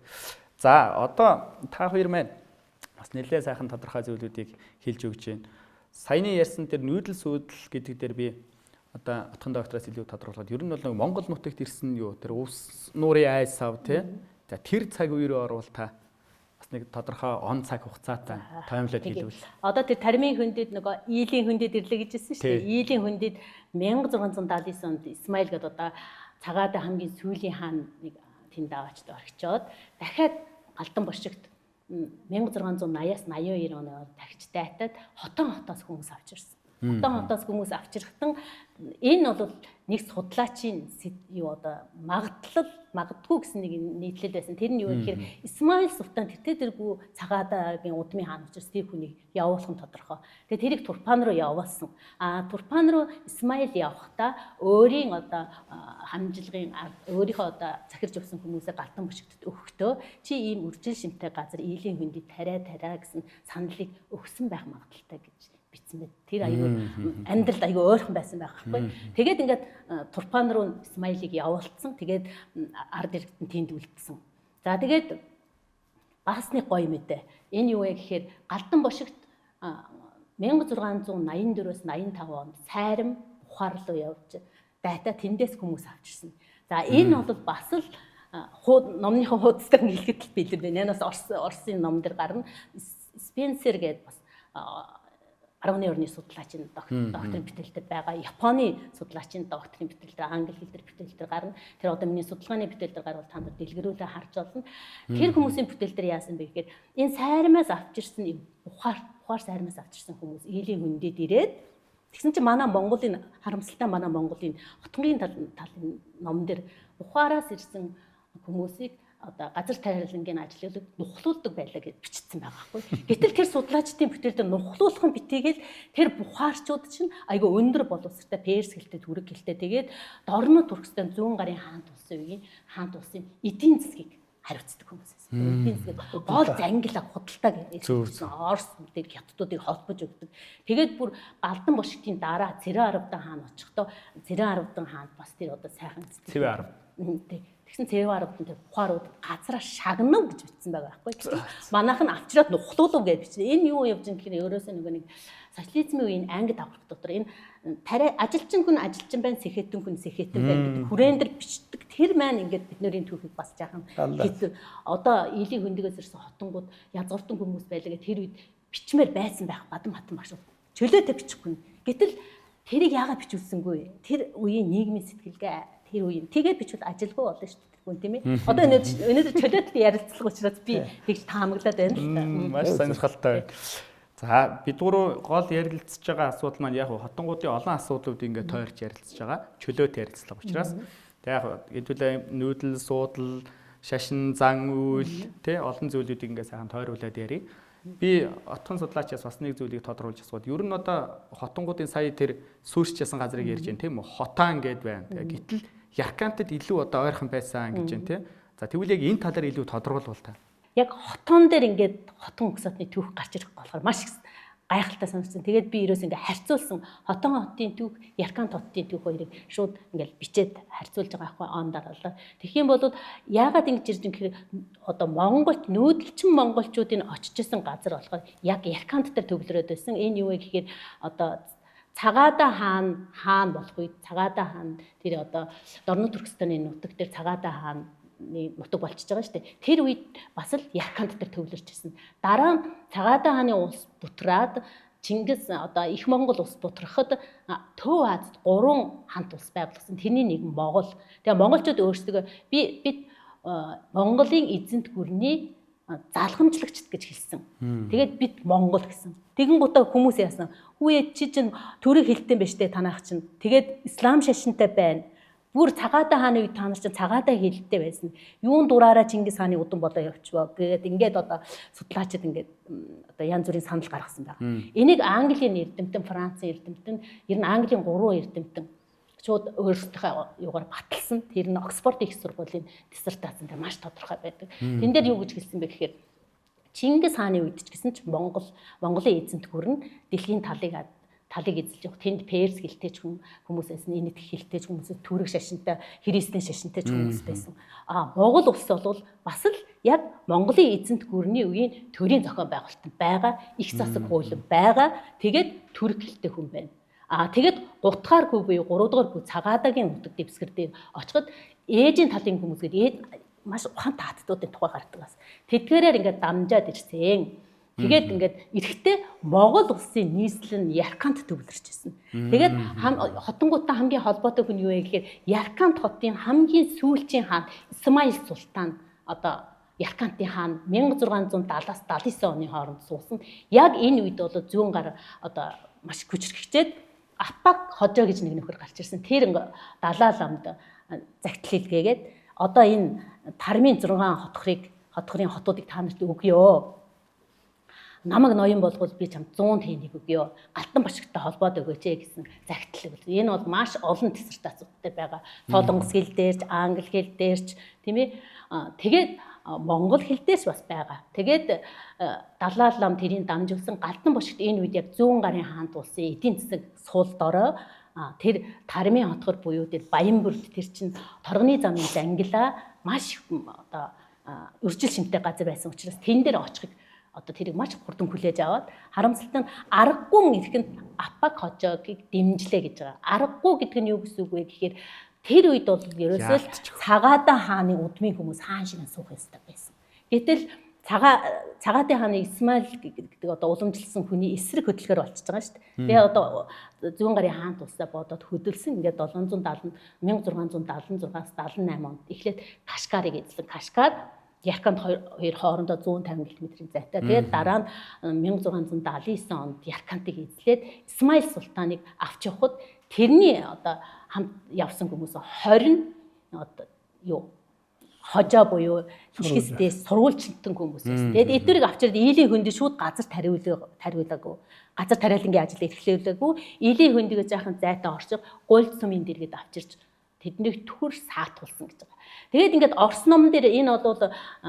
[SPEAKER 1] За одоо та хоёр маань бас нэлээд сайхан тодорхой зүйлүүдийг хэлж өгч байна. Саяны ярьсан тэр нүүдэл сүйдэл гэдэг дээр би одоо отхон доктороос илүү тодорхойлоод ер нь бол нэг Монгол нутагт ирсэн юу тэр ус нуурын айс сав тий. За тэр цаг үе рүү орвол та бас нэг тодорхой он цаг хугацаатай таймлаад хэлвэл.
[SPEAKER 2] Одоо тэр Таримын хөндөд нөгөө Ийлийн хөндөд ирлээ гэжсэн шүү дээ. Ийлийн хөндөд 1679 онд Исмаил гэдэг одоо цагаадаа хамгийн сүүлийн хаан нэг тэнд аваачд орхичоод дахиад Галдан бошигт 1680-аас 82 оны дахиж дайтаад хотоос хүмүүс авчирсан. Хотоос хүмүүс авчирхтан энэ бол нэг судлаачийн юу одоо магадгүй гэсэн нэг нийтлэл байсан. Тэр нь юу гэхээр Исмаил Султан тэртэргүй цагаадагийн удмын хаан учраас тэр хүнийг явуулах нь тодорхой. Тэгээ тэрийг Турпан руу явуулсан. Турпан руу Исмаил явахдаа өөрийн одоо хамжилгын өөрийнхөө одоо захирж өгсөн хүмүүсээ Галдан бошигтд өгөхдөө чи ийм үржил шимтэй газар Ийлийн хөндөд тариа гэсэн саналыг өгсөн байх магадaltaй гэж бичсэн байт. Тэр аюу амьдралд аюу ойрхон байсан байх байхгүй. Тэгээд ингээд Турпан руу Исмаилыг явуулсан. Тэгээд ард иргэд нь тэнд үлдсэн. За тэгээд бас нэг гоё мэдээ. Энэ юу вэ гэхээр Галдан бошигт 1684-өөс 85 онд Сайрам Бухар руу явж дайта тэндээс хүмүүс авчирсан. За энэ бол бас л номныхоо хуудастай хэлэхэд бэлэн байна. Янаас Орсын ном дээр гарна. Спенсер гэдэг бас 10-ны орны судлаачийн докторийн бүтээлтэй байгаа. Японы судлаачийн докторийн бүтээлтэй англи хэл дээр бүтээлтэй гарна. Тэр одоо миний судалгааны бүтээлтэй гарвал та нар дэлгэрүүлээ харж болно. Тэр хүмүүсийн бүтээлтэр яасан бэ гэхээр энэ сайрамаас авчирсан Бухар сайрамаас авчирсан хүмүүс Ийлийн хөндөд ирээд тэгсэн чинь манай Монголын харамсалтай манай Монголын хотгонгийн талын ном дээр Бухараас ирсэн хүмүүсийг одоо газар тариалангийн ажлыг нухлуулдаг байлаа гэж бичсэн байгаа байхгүй. Гэтэл тэр судлаачдын бүтээлд нухлуулах нь битгийгэл тэр бухаарчууд чинь айгүй өндөр боловсралтай перс хэлтэй түрэг хэлтэй тэгээд дорно Туркестан зүүн гарын хаант улсын эдийн засгийг хариуцдаг хүмүүсээс. Эдийн засгийг гол зангилаа худалдаа гэж Орос мэдээ хятадуудыг холбож өгдөг. Тэгээд бүр Галдан бошигтын дараа Цэрэн Аравдан хаан очихдоо Цэрэн Аравдан хаанд бас тэр одоо сайхан
[SPEAKER 1] Цэвэн Арав.
[SPEAKER 2] Тэгсэн Цэрэн Аравдан тэр бухаарууд газараа шагнав гэж бичсэн байгаа байхгүй. Манайх нь авчраад нухлуулав гэж бичсэн. Энэ юу явж байгаа гэхээр өөрөөсөө нэг социализмын үеийн ангид аврах дотор энэ тариа ажилчин хүн ажилчин байна, сэхэтэн хүн сэхэтэн байна гэдэг хүрээндэр бичдэг. Тэр маань ингээд бидний түүхийг бас жаахан хэд одоо илийн хөндөгөөс ирсэн хотонгууд язгууртан хүмүүс байлаа гэх тэр үед бичмээр байсан байх бадам хатан маш чөлөөтэй бичихгүй. Гэтэл тэрийг яагаад бичүүлсэнгүй? Тэр үеийн нийгмийн сэтгэлгээ тэр үеийн тэгээд бичвэл ажилгүй болно шүү дээ. Гүн тийм ээ. Одоо өнөөдөр чөлөөтэй ярилцлага учраас би тэгж таамаглаад байна л та.
[SPEAKER 1] Маш сонирхолтой байна. За бид гурав гол ярилцж байгаа асуудал маань яг хотонгуудын олон асуудлууд ингээд тойрч ярилцж байгаа. Чөлөөт ярилцлага учраас тэг яг хэдүүлээ нүүдэл, суудал, шашин, зан үйл тэ олон зүйлүүдийг ингээд сайхан тойруулаад ярив. Би отхон судлаачаас бас нэг зүйлийг тодруулж асууад. Ер нь одоо хотонгуудын сая тэр сүрчсэн газрыг ярьж байна тийм үү? Хотаан гэд байна. Гэтэл Яркантад илүү одоо ойрхон байсан гэж байна тийм. За тэгвэл яг энэ талаар илүү тодруулбал та.
[SPEAKER 2] Яг хотон дээр ингээд хотон өксөтний түүх гарч ирэх болохоор маш их гайхалтай санагдсан. Тэгээд би ерөөс ингээд харьцуулсан хотон хотын түүх, Яркант хотын түүх хоёрыг шууд ингээд бичээд харьцуулж байгаа байхгүй он дараалал. Тэгэх юм бол яагаад ингэж ирж байгаа гэхээр одоо Монголд нүүдэлчин монголчуудын очиж исэн газар болохоор яг Яркант дээр төвлөрөөд байсан. Энэ юу вэ гэхээр одоо Цагаада хаан болох үед Цагаада хаан тэр одоо Дорно Туркестаны нутаг дээр Цагаада хаан нутаг болчихж байгаа шүү дээ. Тэр үед бас л Яркант дээр төвлөрч ирсэн. Дараа нь Цагаада хааны улс бутраад Чингис одоо их Монгол улс бутрахад Төв Азад 3 хамт улс байгуулсан. Тэрний нэг нь Монгол. Тэгээ монголчууд өөрсдөө бид Монголын эзэнт гүрний залхамжлагчд гэж хэлсэн. Тэгээд бид Монгол гэсэн. Тэгэн гутаа хүмүүс яасан. Хүүе чи чинь төрөг хэлтэн байж тээ танах чинь. Тэгээд ислам шашинтай байна. Бүр Цагаада хааны үед та нар чинь Цагаада хэлтэй байсан. Юун дураараа Чингис хааны удам болоо явчихваа гэдэг ингээд одоо судлаачид ингээд одоо янз бүрийн санал гаргасан байна. Энийг Английн эрдэмтэн, Францын эрдэмтэн, ер нь Английн 3 эрдэмтэн шууд өөрсдийнхөө юугаар баталсан. Тэр нь Оксфорд их сургуулийн диссертацийн дээр маш тодорхой байдаг. Тэн дээр юу гэж хэлсэн бэ гэхээр Чингис хааны үед ч гэсэн ч Монголын эзэнт гүрэн дэлхийн талыг эзэлж явах. Тэнд перс хэлтэй ч хүмүүс байсан, инэт хэлтэй ч хүмүүс, түрэг шашинтай, христийн шашинтай ч хүмүүс байсан. Монгол улс бол бас л яг Монголын эзэнт гүрний үеийн төрийн зохион байгуулалт байгаа, их засаг хууль байгаа. Тэгээд түрэг хэлтэй хүн байна. Тэгээд 3 дахь гүв буюу 3 дахь гүв Цагаадагийн нутаг дэвсгэр дээр очиход ээжийн талын хүмүүс гээд маш ухаан тааттуудын тухай гардаг бас. Тэдгээрээр ингээд дамжаад ирсэн. Тэгээд ингээд эрэхтээ Монгол улсын нийслэл нь Яркант төвлөрч ирсэн. Тэгээд хотонгуудаа хамгийн холбоотой хүн юу вэ гэхээр Яркант хотын хамгийн сүүлчийн хаан Исмаил Султан одоо Яркантын хаан 1670-аас 79 оны хооронд суусан. Яг энэ үед бол зүүн гар одоо маш хүчрхэгчээд Апак хожоо гэж нэг нөхөр гарч ирсэн. Тэр далаа ламд загтал хийлгээгээд одоо энэ Тармын 6 хотхорын хотуудыг та нарт өгье. Намаг ноён болгол би чамд 100 тэнэг өгье. Галтан бошигтой холбоод өгөөч гэсэн загтал. Энэ бол маш олон диссертацуудтай байгаа. Солонгос хэл дээрч, англи хэл дээрч тийм ээ. Тэгээд монгол хэл дээрч бас байгаа. Тэгээд далаа лам тэрийг дамжуулсан Галдан бошигт энэ үед яг зүүн гарын хаант улсын эдийн засаг суул дорой тэр Тармын хотгор буюу тэр Баянбүрд тэр чинь торгоны замын зангилаа маш одоо үржил шимтэй газар байсан учраас тэн дээр очихыг одоо тэрийг маш хурдан хүлээж аваад харамсалтай нь аргагүй ирэхэд Апак хожоог дэмжлээ гэж байгаа. Аргагүй гэдэг нь юу гэсэн үг вэ гэхээр тэр үед бол ерөөсөө Цагаада хааны удмын хүмүүс хаан шиг суух ёстой байсан. Гэтэл Цагаадын хааны Исмаил гэдэг одоо уламжилсан хүний эсрэг хөдөлгөөр болчихж байгаа шүү дээ. Тэгээ одоо зүүн гарын хаант улсаа бодоод хөдөлсөн ингээд 1676-аас 78 онд эхлээд Кашгарыг эзлэн Кашгар Яркант хоёр хоорондоо 150 км-ийн зайтай. Тэгээд дараа нь 1679 онд Яркантыг эзлээд Исмаил Султаныг авч явхад тэрний одоо хамт явсан хүмүүс 20 одоо юу хожоо буюу ихсдээ сургуульчилтан хүмүүс байсан. Тэгээд эдгэрийг авчирд ийлийн хөндө шууд газар тариулаагүй. Газар тариалангийн ажил эрхлүүлээгүй. Ийлийн хөндөгөө жаахан зайтай орчих гуйлд сумын дэргэд авчирч тэднийг түр саатуулсан гэж байгаа. Тэгээд ингээд Орос номон дээр энэ бол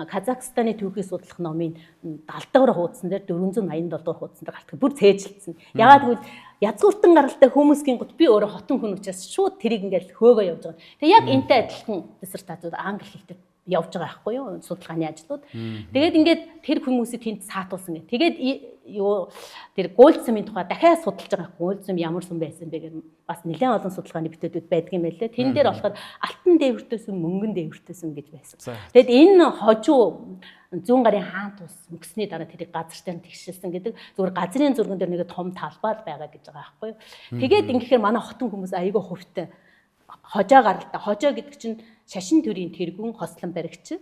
[SPEAKER 2] Казахстаны түүхийг судлах номын 70 дугаар хуудсан дээр 487 дугаар хуудсан дээр гардаг. Бүр цээжилсэн. Ягаад гэвэл язгууртан гаралтай хүмүүсийн гут би өөрөө хотон хүн учраас шууд тэрийг ингээд хөөгөө явж байгаа. Тэгээд яг энтэй адилхан диссертацууд англи хэлээр явж байгаа байхгүй юу? Судалгааны ажлууд. Тэгээд ингээд тэр хүмүүсийг тэнд саатуулсан гэх. Тэгээд юу тэр гуйлд сумын тухай дахиад судалж байгаа. Гуйлд сум ямар сум байсан бэ гэх бас нэлээд олон судалгааны бүтээдүүд байдаг юм байлээ. Тэн дээр болохоор алтан дээвэртэй сум, мөнгөн дээвэртэй сум гэж байсан. Тэгэд энэ хожуу зүүн гарын хаант ус мөксний дараа тэрийг газартаар тэгшилсэн гэдэг зүгээр газрын зурган дээр нэг том талбай байгаа гэж байгаа байхгүй юу. Тэгээд ингэхээр манай хотон хүмүүс аягүй хувьтай хожоо гаралтай. Хожоо гэдэг чинь шашин төрийн тэргүүн хослон баригч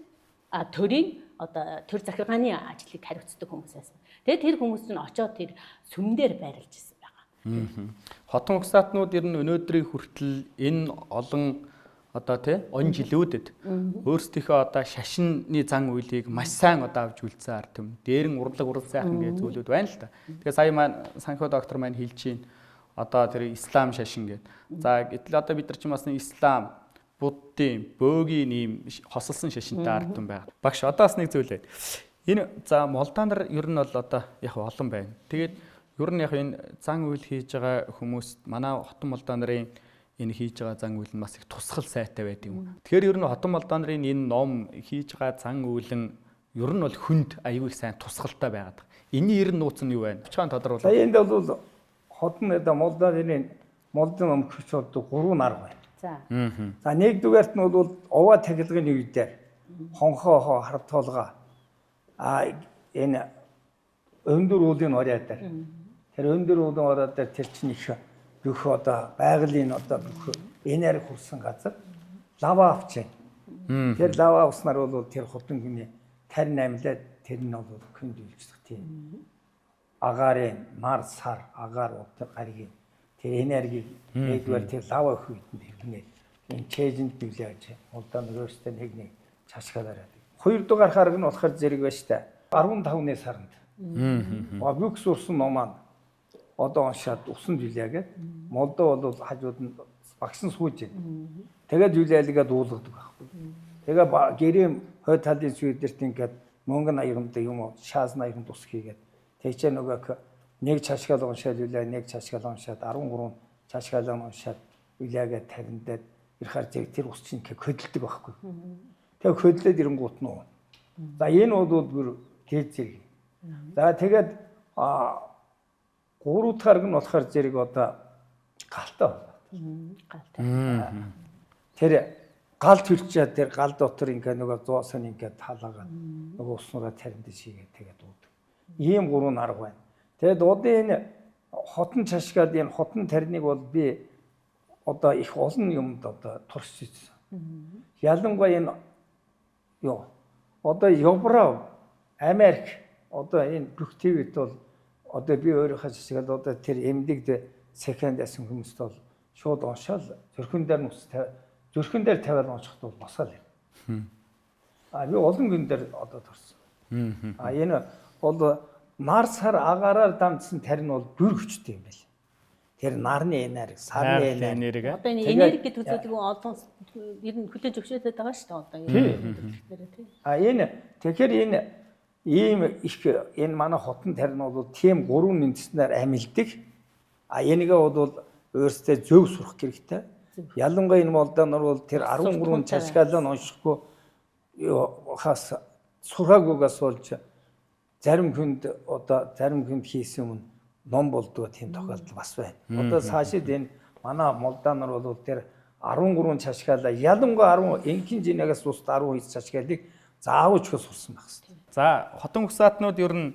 [SPEAKER 2] төрийн одоо төр захиргааны ажлыг хариуцдаг хүмүүс байсан. Тэгээд тэр хүмүүс нь очоод тэр сүмдэр байрлаж ирсэн байгаа.
[SPEAKER 1] Хотон угсаатнууд ер нь өнөөдрийн хүртэл энэ олон одоо он жилүүдэд өөрсдийнхөө одоо шашинны зан үйлийг маш сайн одоо авч үлдсэн ард түмэн. Дээрэн урлаг сайхан гэж зүйлүүд байна л та. Тэгэхээр сая маань санхүү доктор маань хэлж чинь одоо тэр ислам шашин гэдэг. За гэтэл одоо бид нар ч бас ислам, буддийн, бөөгийн ийм хосолсон шашинтай ард түмэн байна. Багш одоо бас нэг зүйл байна. Энэ за Молдоо нар ер нь бол одоо яг олон байна. Тэгээд ер нь яг энэ зан үйл хийж байгаа хүмүүс манай хотон Молдоо нарын энэ хийж байгаа зан үйл нь бас их тусгал сайтай байдаг юм. Тэгэхээр ер нь хотон Молдоо нарын энэ ном хийж байгаа зан үйл нь ер нь бол хүнд аюул их сайн тусгалтай байгаад. Энийн ер нь нууц нь юу байна? Чаан тодорхойлоо.
[SPEAKER 3] За энд бол хотон Молдоо нарын Молдын ном хүч болдог 3 нар байна. За нэгдүгээрт нь бол овоо тахилгын үедээ хонхоо хартуулга энэ өндөр уулын орой дээр тэр өндөр уулын орой дээр тэр чинь их бүх одоо байгалийн одоо бүх энерги хүрсэн газар лава авч байна. Тэр лава авснаар бол тэр хотон хүний тарин амьлаад тэр нь бол хүнд үйлчлэх тийм агарын нар сар агаар утга гаргийн тэр энерги нэгдүгээр тэр лава хүйтэнд ирнэ. Энэ чэйжэнд нөлөөж Молдоо өөрөөсөө нэг чашгаалаад. Хоёрдугаар хараг нь болохоор зэрэг байна штэ. 15-ны сард. Бюкс урсан ном маань одоо уншаад усан жилээгээд Молдоо бол хажууд нь багсан сууж байна. Тэгээд жилээлгээ дуулгадаг байхгүй. Тэгээ гэрэм хой талын сүйдэрт ингээд мөнгөн аяганд юм шаас аяганд ус хийгээд тэгчээ нөгөө нэг чашгаал уншаад үлээ нэг чашгаал уншаад 13 чашгаал уншаад үлээгээ тавиндаад ирэхэр зэрэг тэр ус чинь хөдөлдөг байхгүй. Тэгээ хөдлөөд ирэнгуут нь. За энэ бол бүр тэр зэрэг. За тэгээд 3 дахь хараг нь болохоор зэрэг одоо галтай байна. Тэр гал төрчээ тэр гал дотор ингээ нөгөө зоосон ингээ талаагаад нөгөө уснараа таринд шигээ тэгээд уудаг. Ийм 3 арга байна. Тэгээд одоо энэ хотон чашгаад энэ хотон тарныг бол би одоо их олон юмд одоо туршиж ирсэн. Ялангуяа энэ ёо одоо Европ, Америк одоо энэ бүх твэд бол одоо би өөрийнхөө жишгээд одоо тэр эмнэлэгд секонд асан хүмүүст бол шууд уншаал зүрхэн дээр тавиал уншихад бол босаал юм. Би олон гүн дээр одоо турсан. Энэ бол нар сар агаараар дамжсан тарин бол бүр хүчтэй юм байна. Тэр нарны энерги, сарны энерги.
[SPEAKER 2] Одоо энэ энерги гэдэг зүйлийг олон ер нь хүлээж өгчөөд байгаа шүү дээ одоо.
[SPEAKER 3] Энэ тэгэхээр энэ ийм их энэ манай хотон тарин бол тийм 3 үндэснээр амилдаг. Энийгээ бол өөрсдөө зөв сурах хэрэгтэй. Ялангуяа энэ Молдоо нар бол тэр 13 чашгаалаа уншихгүй хас сураагүйгээс болж зарим хүнд хийсэн юм ном болдгоо тийм тохиолдол бас байна. Одоо цаашид энэ манай Молдоо нар бол тэр 13 чашгаалаа ялангуяа 10 энгийн жинагаас ус 12 чашгаалыг заавч сурсан байх хэрэгтэй.
[SPEAKER 1] За хотон угсаатнууд ер нь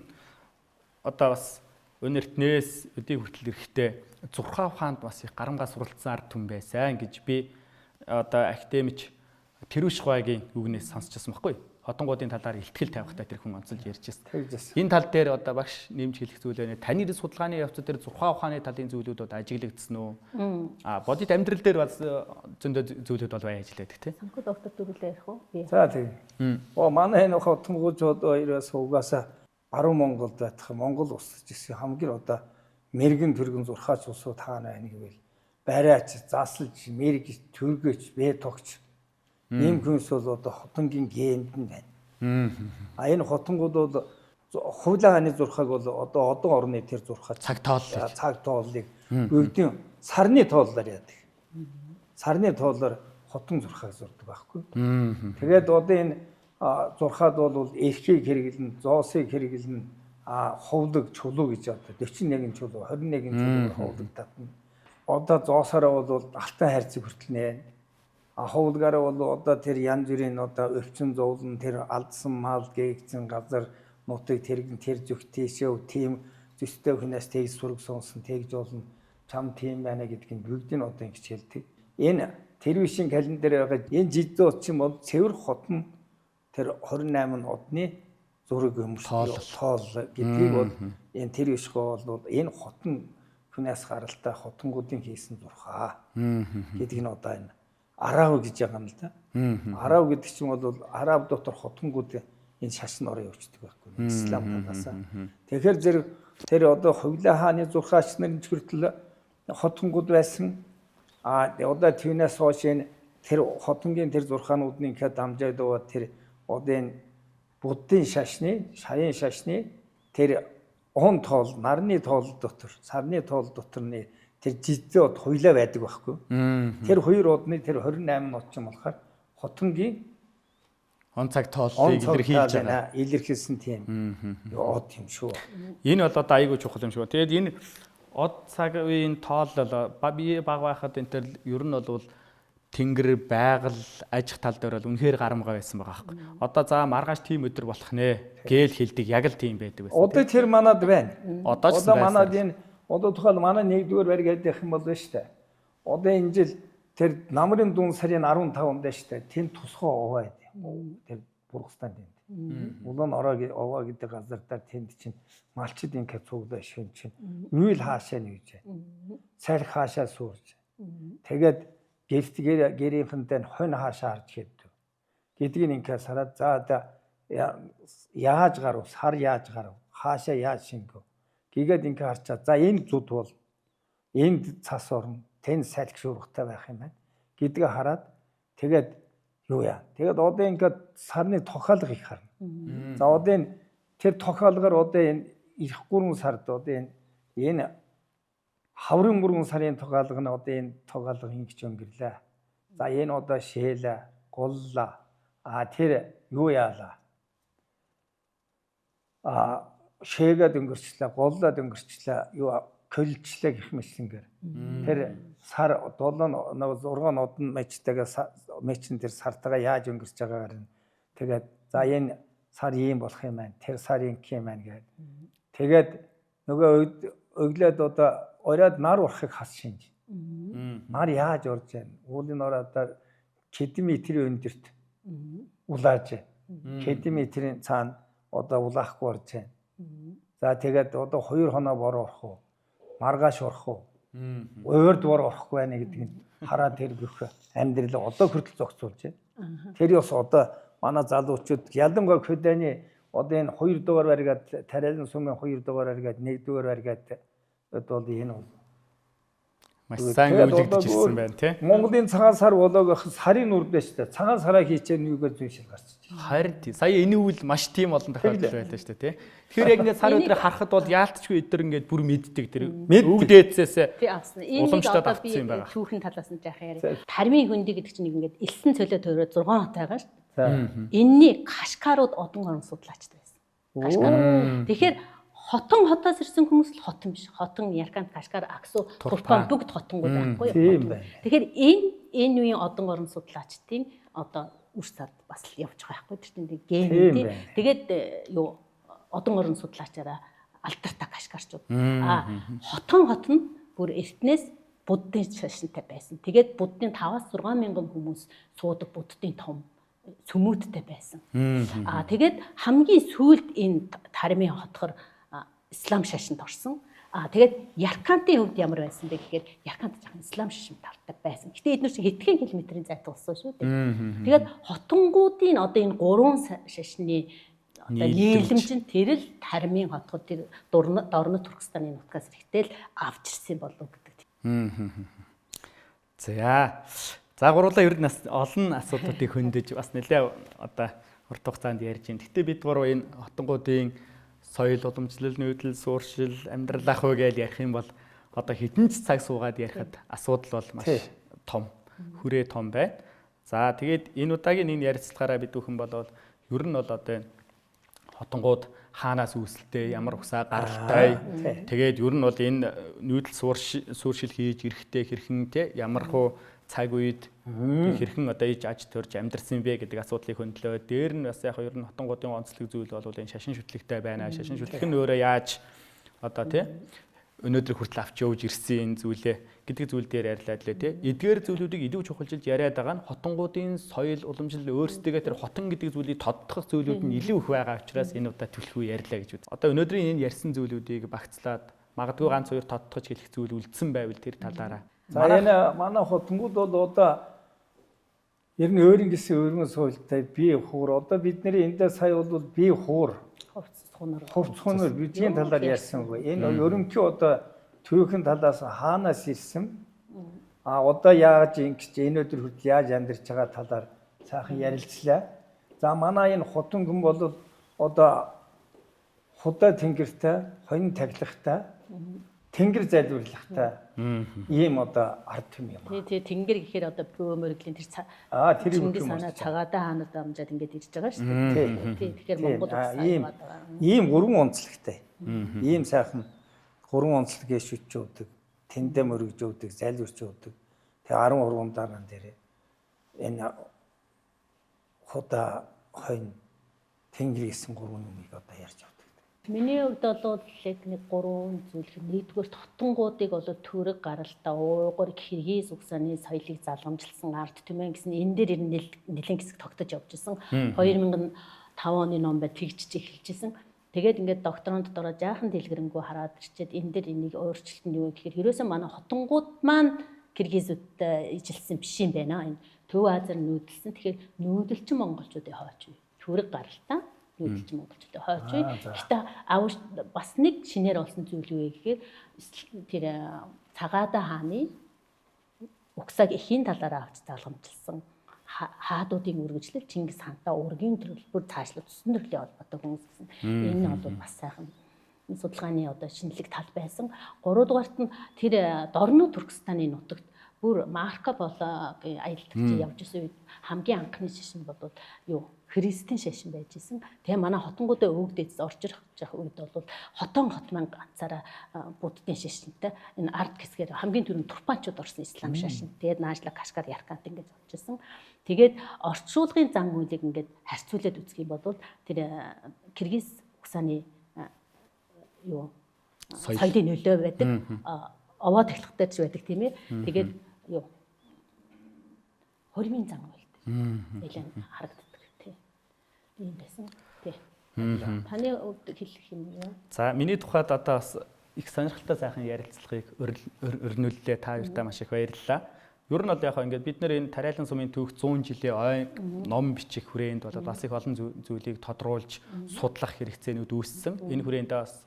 [SPEAKER 1] одоо бас өнөртнээс өдий хүртэл эрэхтэй Зурхаа хаанд бас их гарамгаа суралцсан ард түмэн байсан гэж би одоо академич Тэрүүш Гуайгийн үгнээс сонсчихсан байхгүй. хотонгуудын талаар ихтгэл тавихтай тэр хүн онцолж ярьж байна.
[SPEAKER 3] Тэгж байна.
[SPEAKER 1] Энэ тал дээр одоо багш нэмж хэлэх зүйл байна. Таны судалгааны явцад дээр зурхаа ухааны талын зүйлүүд одоо ажиглагдсан уу? Бодит амьдрал дээр бас зөндөө зүйлүүд бол бай ажилладаг тийм.
[SPEAKER 2] Санхүү доктор дөрвөлөө ярих уу?
[SPEAKER 3] За тийм. Манай энэ хотонгууд хоёроос угаасаа 10 Монголд байх Монгол улсч гэсэн хамгийн одоо мэрэгэн төргөн зурхаач улсууд хаана байна гэвэл бариач, заслж, мэрэг төргөж, бэтогч ийм хүнс бол одоо хотонгийн генд нь байна. Энэ хотонгууд бол хуулианы зурхааг бол одоо одон орны тэр зурхаа цаг тооллыг бүгдийн сарны тооллоор яадаг. Сарны тооллоор хотон зурхааг зурдаг байхгүй. Тэгээд одоо энэ зурхаад бол эрхийг хэрэглэн, зоосыг хэрэглэн, хувлаг, чулуу гэж одоо 41 чулуу, 21 чулуу хувлаг татна. Одоо зоосороо бол алтан хайрцаг хүртэл нэ. Хувлагаараа бол одоо тэр янз бүрийн одоо өвчин зовлон, тэр алдсан мал, гээгцэн газар, нутаг тэргэн, тэр зүг тийшээ тийм зөстэй хүнээс тэгж сураг сонсон, тэгж болно. Чам тийм байна гэдгийг бүгдийг одоо ингэж хэлдэг. Энэ телевизийн календар байгаа энэ жижиг утчин бол цэвэр хотон тэр 28 одны зураг тоол гэдгийг бол энэ тэр ишгоо бол энэ хотон хүнээс гаралтай хотонгуудын хийсэн зурхаа гэдэг нь одоо энэ арав гэж байгаа юм л да. Арав гэдэг чинь бол араб дотор хотонгууд энэ шашин ороо явуулдаг байхгүй ислам талаас. Тэгэхээр зэрэг тэр одоо Хувлаа хааны зурхаач нарын хүртэл хотонгууд байсан. Одоо түүнээс хойш энэ тэр хотонгийн тэр зурхаануудын хэд дамжаад байгаа тэр одоо энэ буддын шашны, шарын шашны тэр он тоол, нарны тоол дотор, сарны тоол доторны тэр жижиг хуйлаа байдаг байхгүй. Тэр хоёр удны тэр 28 нот ч юм болохоор хотонгийн
[SPEAKER 1] он цаг тооллыг илэрхийлж байгаа.
[SPEAKER 3] Илэрхийлсэн тийм. Од юм шүү.
[SPEAKER 1] Энэ бол одоо айгүй чухал юм шүү. Тэгээд энэ од цагийн тоол бие баг байхад энэ төр ер нь бол тэнгэр, байгаль, аж тал дээр бол үнэхээр гарамгаа байсан байгаа байхгүй. Одоо за маргааш тийм өдөр болох нэ гээл хэлдэг яг л тийм байдаг байсан.
[SPEAKER 3] Одоо тэр манад байна.
[SPEAKER 1] Одоо
[SPEAKER 3] манад энэ одоо тухайл манай 1-р баригад явах юм бол шүү дээ. Одоо энэ жил тэр намрын дуун сарын 15-нд шүү дээ. Тэнд тусгай овоо байд. Тэр Бургастан тэнд. Улаан овоо гэдэг газар дээр тэнд чинь малчид ингээд цуглаа шин чинь. Үйл хаашаа нэгж байна. Царх хаашаа суурж. Тэгээд гэрийнхэнтэй хонь хаашаа харж хэвдэг. Гэдгийг ингээд сараад за яаж гарав, сар яаж гарав, хаашаа яаж шингв. Гэгээд ингээд харчаа. За энэ зүд бол энд цас орно, тэн салхи шуургатай байх юм байна. Гэдгээ хараад тэгээд юу яа. Тэгээд одоо ингээд сарны тохиолго их харна. За одоо энэ тэр тохиолгоор одоо энэ эх 3 сард одоо энэ хаврын 3 сарын тохиолго нь одоо энэ тохиолго ингэж өнгөрлөө. За энэ одоо шээлээ, голлаа. Тэр юу яалаа. Шээгээд өнгөрчлээ, голлоод өнгөрчлээ, юу көлчлээ гэх мэтсэнгээр. Тэр сар 7 6 нодон мэчтайгаа тэр сартайгаа яаж өнгөрч байгаагаар нь тэгээд за энэ сар ийм болох юм байна. Тэр сар ингэ юм байна гэдэг. Тэгээд нөгөө өглөөд одоо оройд нар урахыг хас шинж. Нар яаж орж байна? Уулын ороодоор километрийн өндөрт улааж. Километрийн цаана одоо улаахгүй орж байна. За тэгээд одоо 2 хоноо бор орох уу? Маргааш орох уу? Уурд бор орохгүй байна гэдгийг хараад тэр бүх амьдрал одоо хүртэл зогсуулж байна. Тэр бас одоо манай залуучууд ялангуяа хөдөөний одоо энэ 2 дугаар баригад тариалан сумын 2 дугаар баригад 1 дугаар баригад бол энэ
[SPEAKER 1] маш сайн өвлөгдөж ирсэн байна тий.
[SPEAKER 3] Монголын цагаан сар болоог сарын үрд байж та цагаан сараа хийчээ нүгээр зүйшил гарч ирж байна.
[SPEAKER 1] Харин тий. Сая энэ үйл маш тийм олон тохиолдол байлаа шүү дээ тий. Тэгэхээр яг ингээд сар өдрийг харахад бол яалтчгүй өдөр ингээд бүр мэддэг тэр өвдөөцөөс
[SPEAKER 2] тий авсан. Энийг одоо би түүхэн талаас нь жаах яри. Тармийн хөндөй гэдэг чинь ингээд элсэн цолоо төрөө 6 хот байгаа шүү дээ. Энэний кашкарууд одон орон судлаачтай байсан. Кашкар. Тэгэхээр хотоос ирсэн хүмүүс л хотон биш. Хотон, Яркант, Кашгар, Аксу, Турпан бүгд хотонгууд байхгүй юу? Тэгэхээр энэ үеийн одон орон судлаачдын одоо үр сад бас л явж байгаа байхгүй тэр тийм ген тий. Тэгээд юу одон орон судлаачаараа алдартай Кашгарчууд. Хот нь бүр эртнээс буддын шашинтай байсан. Тэгээд буддын 5-6 мянган хүмүүс суудаг буддын том сүмүүдтэй байсан. Тэгээд хамгийн сүүлд энэ Таримын хотхор ислам шашинд орсон. Тэгээд Яркантын хувьд ямар байсан бэ гэхээр Яркант жоохон ислам шашин талтай байсан. Гэтэ эдгээр чинь хэдхэн километрийн зайтай болсон шүү дээ. Тэгээд хотонгуудын одоо энэ 3 шашны одоо нийлэмж нь тэр л Таримын хотход тэр дорно Туркестаны нутгаас ихтэл авч ирсэн болов гэдэг.
[SPEAKER 1] За гурлаа ер нь олон асуудлуудыг хөндөж бас нэлээ одоо урт хугацаанд ярьж байна. Гэтэ бид гурав энэ хотонгуудын соёл, уламжлал, нүүдэл, сууршил, амьдрал ах уу гэж ярих юм бол одоо хэдэн ч цаг суугаад ярихад асуудал бол маш том, хүрээ том байна. За тэгээд энэ удаагийн энэ ярилцлагаараа бид бүхэн болвол ер нь бол одоо хотонгууд хаанаас үүсэлтэй, ямар усаа гаралтай. Тэгээд ер нь бол энэ нүүдэл сууршил хийж эрэхтэй хэрхэн те ямар хуу цаг үед хэрхэн одоо иж аж төрж амьдарсан бэ гэдэг асуудлыг хөндлөө. Дээр нь бас яг ер нь хотонгуудын онцлог зүйл бол энэ шашин шүтлэгтэй байна. Шашин шүтлэг нь өөрөө яаж одоо тий өнөөдөр хүртэл авч явж ирсэн энэ зүйлээ гэдэг зүйл дээр ярьлаа лээ тий. Эдгээр зүйлүүдийг илүү чухалчилж яриад байгаа нь хотонгуудын соёл уламжлал өөрсдөө тэр хотон гэдэг зүйлийг тодтогох зүйлүүд нь илүү их байгаа учраас энэ удаа түлхүү ярьлаа гэж үз. Одоо өнөөдрийн энэ ярьсан зүйлүүдийг багцлаад магадгүй ганц хоёр тодтогч хэлэх зүйл үлдсэн байвал тэр талаараа.
[SPEAKER 3] За энэ манай хотонгууд бол одоо ер нь өөрийн гэсэн өргөн соёлтой бие хуур. Одоо бидний эндээ сая бол бие хуур хувцсуунаар бидний талаар ярьсангүй. Энэ ерөнхий одоо түүхэн талаас хаанаас ирсэн? Одоо яаж ингэж энэ өдөр хүртэл яаж амьдарч байгаа талаар цаахан ярилцлаа. За манай энэ хотонгон бол одоо худаа тэнгэртэй, хонь таглагтай, тэнгэр залбирлагтай ийм одоо ард түмэн юм.
[SPEAKER 2] Тий тэнгэр гэхээр одоо бөөмөрглийн тэр Чингис хаанаа цагаадаа хаанууд амжаад ингэж ирж байгаа шүү дээ. Тий тэгэхээр Монгол
[SPEAKER 3] ийм 3 онцлогтой. Ийм сайхан 3 онцлог шүтж өгдөг, тэндэ мөргөж өгдөг, залбирч өгдөг. Тэгээ 13 дараа дээр энэ худаа хонь тэнгэр гэсэн 3 юмыг одоо ярьж байгаа.
[SPEAKER 2] Миний хувьд бол яг нэг 3 зүйл. Нэгдүгээр хотонгуудыг бол төрөг гаралтай уугур Киргиз угсааны соёлыг залгамжилсан ард түмэн гэсэн энэ дээр нэлээд хэсэг тогтож явж исэн. 2005 оны ном бай тэгжиж эхэлжсэн. Тэгээд ингээд докторант дороо жаахан дэлгэрэнгүй хараад ирчээд энэ дээр энийг өөрчлөлт нь юу гэхээр ерөөсөө манай хотонгууд маань Киргизүүдтэй ижилсэн биш юм байна. Энэ Төв Азаар нүүдэлсэн. Тэгэхээр нүүдэлчин монголчуудын хойч үе. Төрөг гаралтай нүүдэлчин монголчуудын хойч үе. Гэтэ бас нэг шинээр олсон зүйл юу гэхээр тэр цагаадаа хааны угсааг эхийн талаараа авч залгамжилсан хаадуудын үргэлжлэл Чингис хаантай ургийн төлбөр цаашлах төссөн төрлийн холбоотой хүмүүс гэсэн. Энэ бол бас сайхан судалгааны одоо шинэлэг тал байсан. 3 дугаарт нь тэр Дорно Туркестаны нутагт бүр Марко Поло аялалдагч явж исэн үед хамгийн анхны шашин бол юу христийн шашин байж исэн. Тэгээ манай хотонгуудаа өвөгдөөс орж ирэх үед бол хотон хотман ганцаараа буддын шашинтай энэ ард хэсгээр хамгийн түрүүнд турпанчууд орсон ислам шашин. Тэгээд наажлаа Кашгар Яркант ингэж болж исэн. Тэгээд орчуулгын зан үйлийг ингээд харьцуулаад үзэх юм бол тэр Киргиз угсааны юу соёлын нөлөө байдаг. Овоо тахлагтай ч байдаг тийм ээ. Тэгээд юу хормын зан үйлд нэлээд харагддаг тийм. Ийм байсан тий. Таны хувьд хэлэх юм юу?
[SPEAKER 1] За миний тухайд одоо бас их сонирхолтой сайхан ярилцлагыг өрнүүллээ. Та хоёртаа маш их баярлалаа. Ер нь бол яг ингээд бид нэр энэ Тариалан сумын түүх 100 жилийн ой ном бичих хүрээнд бол бас их олон зүйлийг тодруулж судлах хэрэгцээнүүд үүссэн. Энэ хүрээндээ бас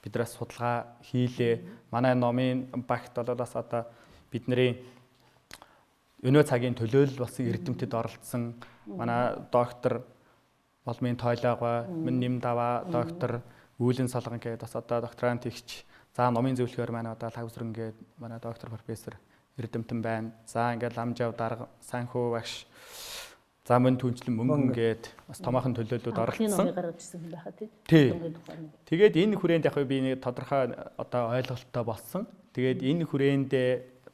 [SPEAKER 1] бидраас судалгаа хийлээ. Манай номын багт бол бас одоо бидний өнөө цагийн төлөөлөл бас эрдэмтэд оролцсон. Манай доктор Болмын Тойлоогоо, Мөн Нэмдава, доктор Үүлэн Солгон гэдэг бас одоо докторант ихч. За номын зөвлөхөр манай одоо Лагвсрын гэдэг манай доктор профессор эрдэмтэн байна. За ингээд Ламжав дарга Санхүү багш. За мөн түнчлэн мөнгөн гээд бас томоохон төлөөллүүд оролцсон. Тэгээд энэ хүрээнд яг би нэг тодорхой одоо ойлголттой болсон. Тэгээд энэ хүрээнд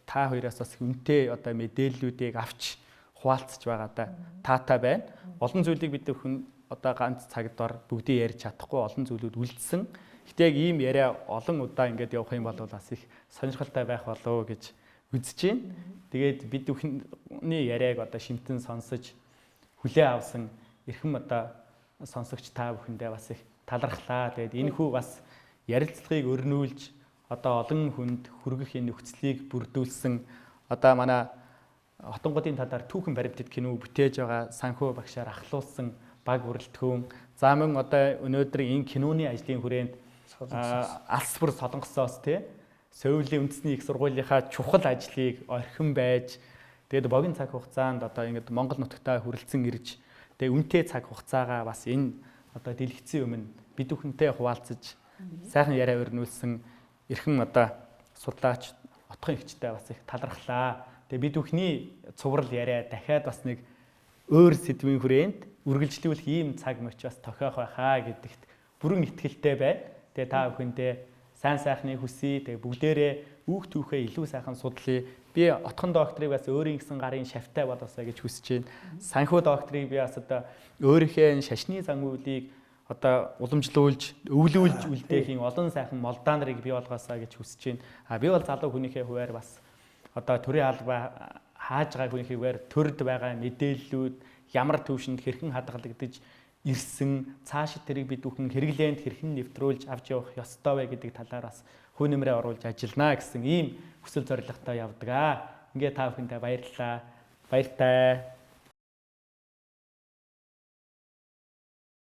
[SPEAKER 1] та хоёроос бас үнэтэй одоо мэдээллүүдийг авч хуваалцж байгаа таатай байна. Олон зүйлийг бид хүн одоо ганц цагт ор бүгдийг ярьж чадахгүй олон зүйлүүд үлдсэн. Гэтэ яг ийм яриа олон удаа ингээд явах юм бол бас их сонирхолтой байх болов гэж үзэж байна. Тэгээд бид бүхний яриаг одоо шимтэн сонсож хүлээ авсан эрхэм одоо сонсогч та бүхэндээ бас их талархлаа. Тэгээд энэ хүү бас ярилцлагыг өрнүүлж одоо олон хүнд хүргэх энэ нөхцөлийг бүрдүүлсэн одоо манай Хотон годын талаар түүхэн баримтат кино бүтээж байгаа санхүү багшаар ахлуулсан баг бүрэлдэхүүн. За мөн одоо өнөөдөр энэ киноны ажлын хүрээнд алс бүр Солонгосоос тий Сөүлийн үндэсний их сургуулийнхаа чухал ажлыг орхин байж тэгээд богино цаг хугацаанд одоо ингээд Монгол нутагтаа хүрэлцэн ирж тэгээд үнэтэй цаг хугацаагаа бас энэ одоо дэлгэцийн өмнө бид бүхэнтэй хуваалцаж сайхан яриа өрнүүлсэн эрхэм одоо судлаач отхон ихчтэй бас их талархлаа. Тэгээ бид бүхний цуврал яриа дахиад бас нэг өөр сэдвийн хүрээнд үргэлжлүүлэх ийм цаг мөч бас тохиох байхаа гэдэгт бүрэн итгэлтэй байна. Тэгээ та бүхэндээ сайн сайхныг хүсье. Тэгээ бүгдээрээ үүх түүхээ илүү сайхан судлаа. Би отхон докторыг бас өөрийн гэсэн гарын шавтай болоосаа гэж хүсэж байна. Санхүү докторыг би бас одоо өөрийнхөө шашны зангуулыг одоо уламжлуулж, өвлүүлж үлдээхийн олон сайхан молдаанарыг бий болгоосаа гэж хүсэж байна. Би бол залуу хүнийхээ хувьар бас одоо төрийн албаа хааж байгаа хүнийхээ хувьар төрд байгаа мэдээллүүд ямар төвшөнд хэрхэн хадгалагдаж ирсэн, цаашид тэрийг бид бүхэн хэрэглээнд хэрхэн нэвтрүүлж авч явах ёстой вэ гэдэг талаар бас хүү нэмрээ оруулж ажиллана гэсэн ийм хүсэл зорилготой явдаг. Ингээ та бүхэндээ баярлалаа. Баяртай.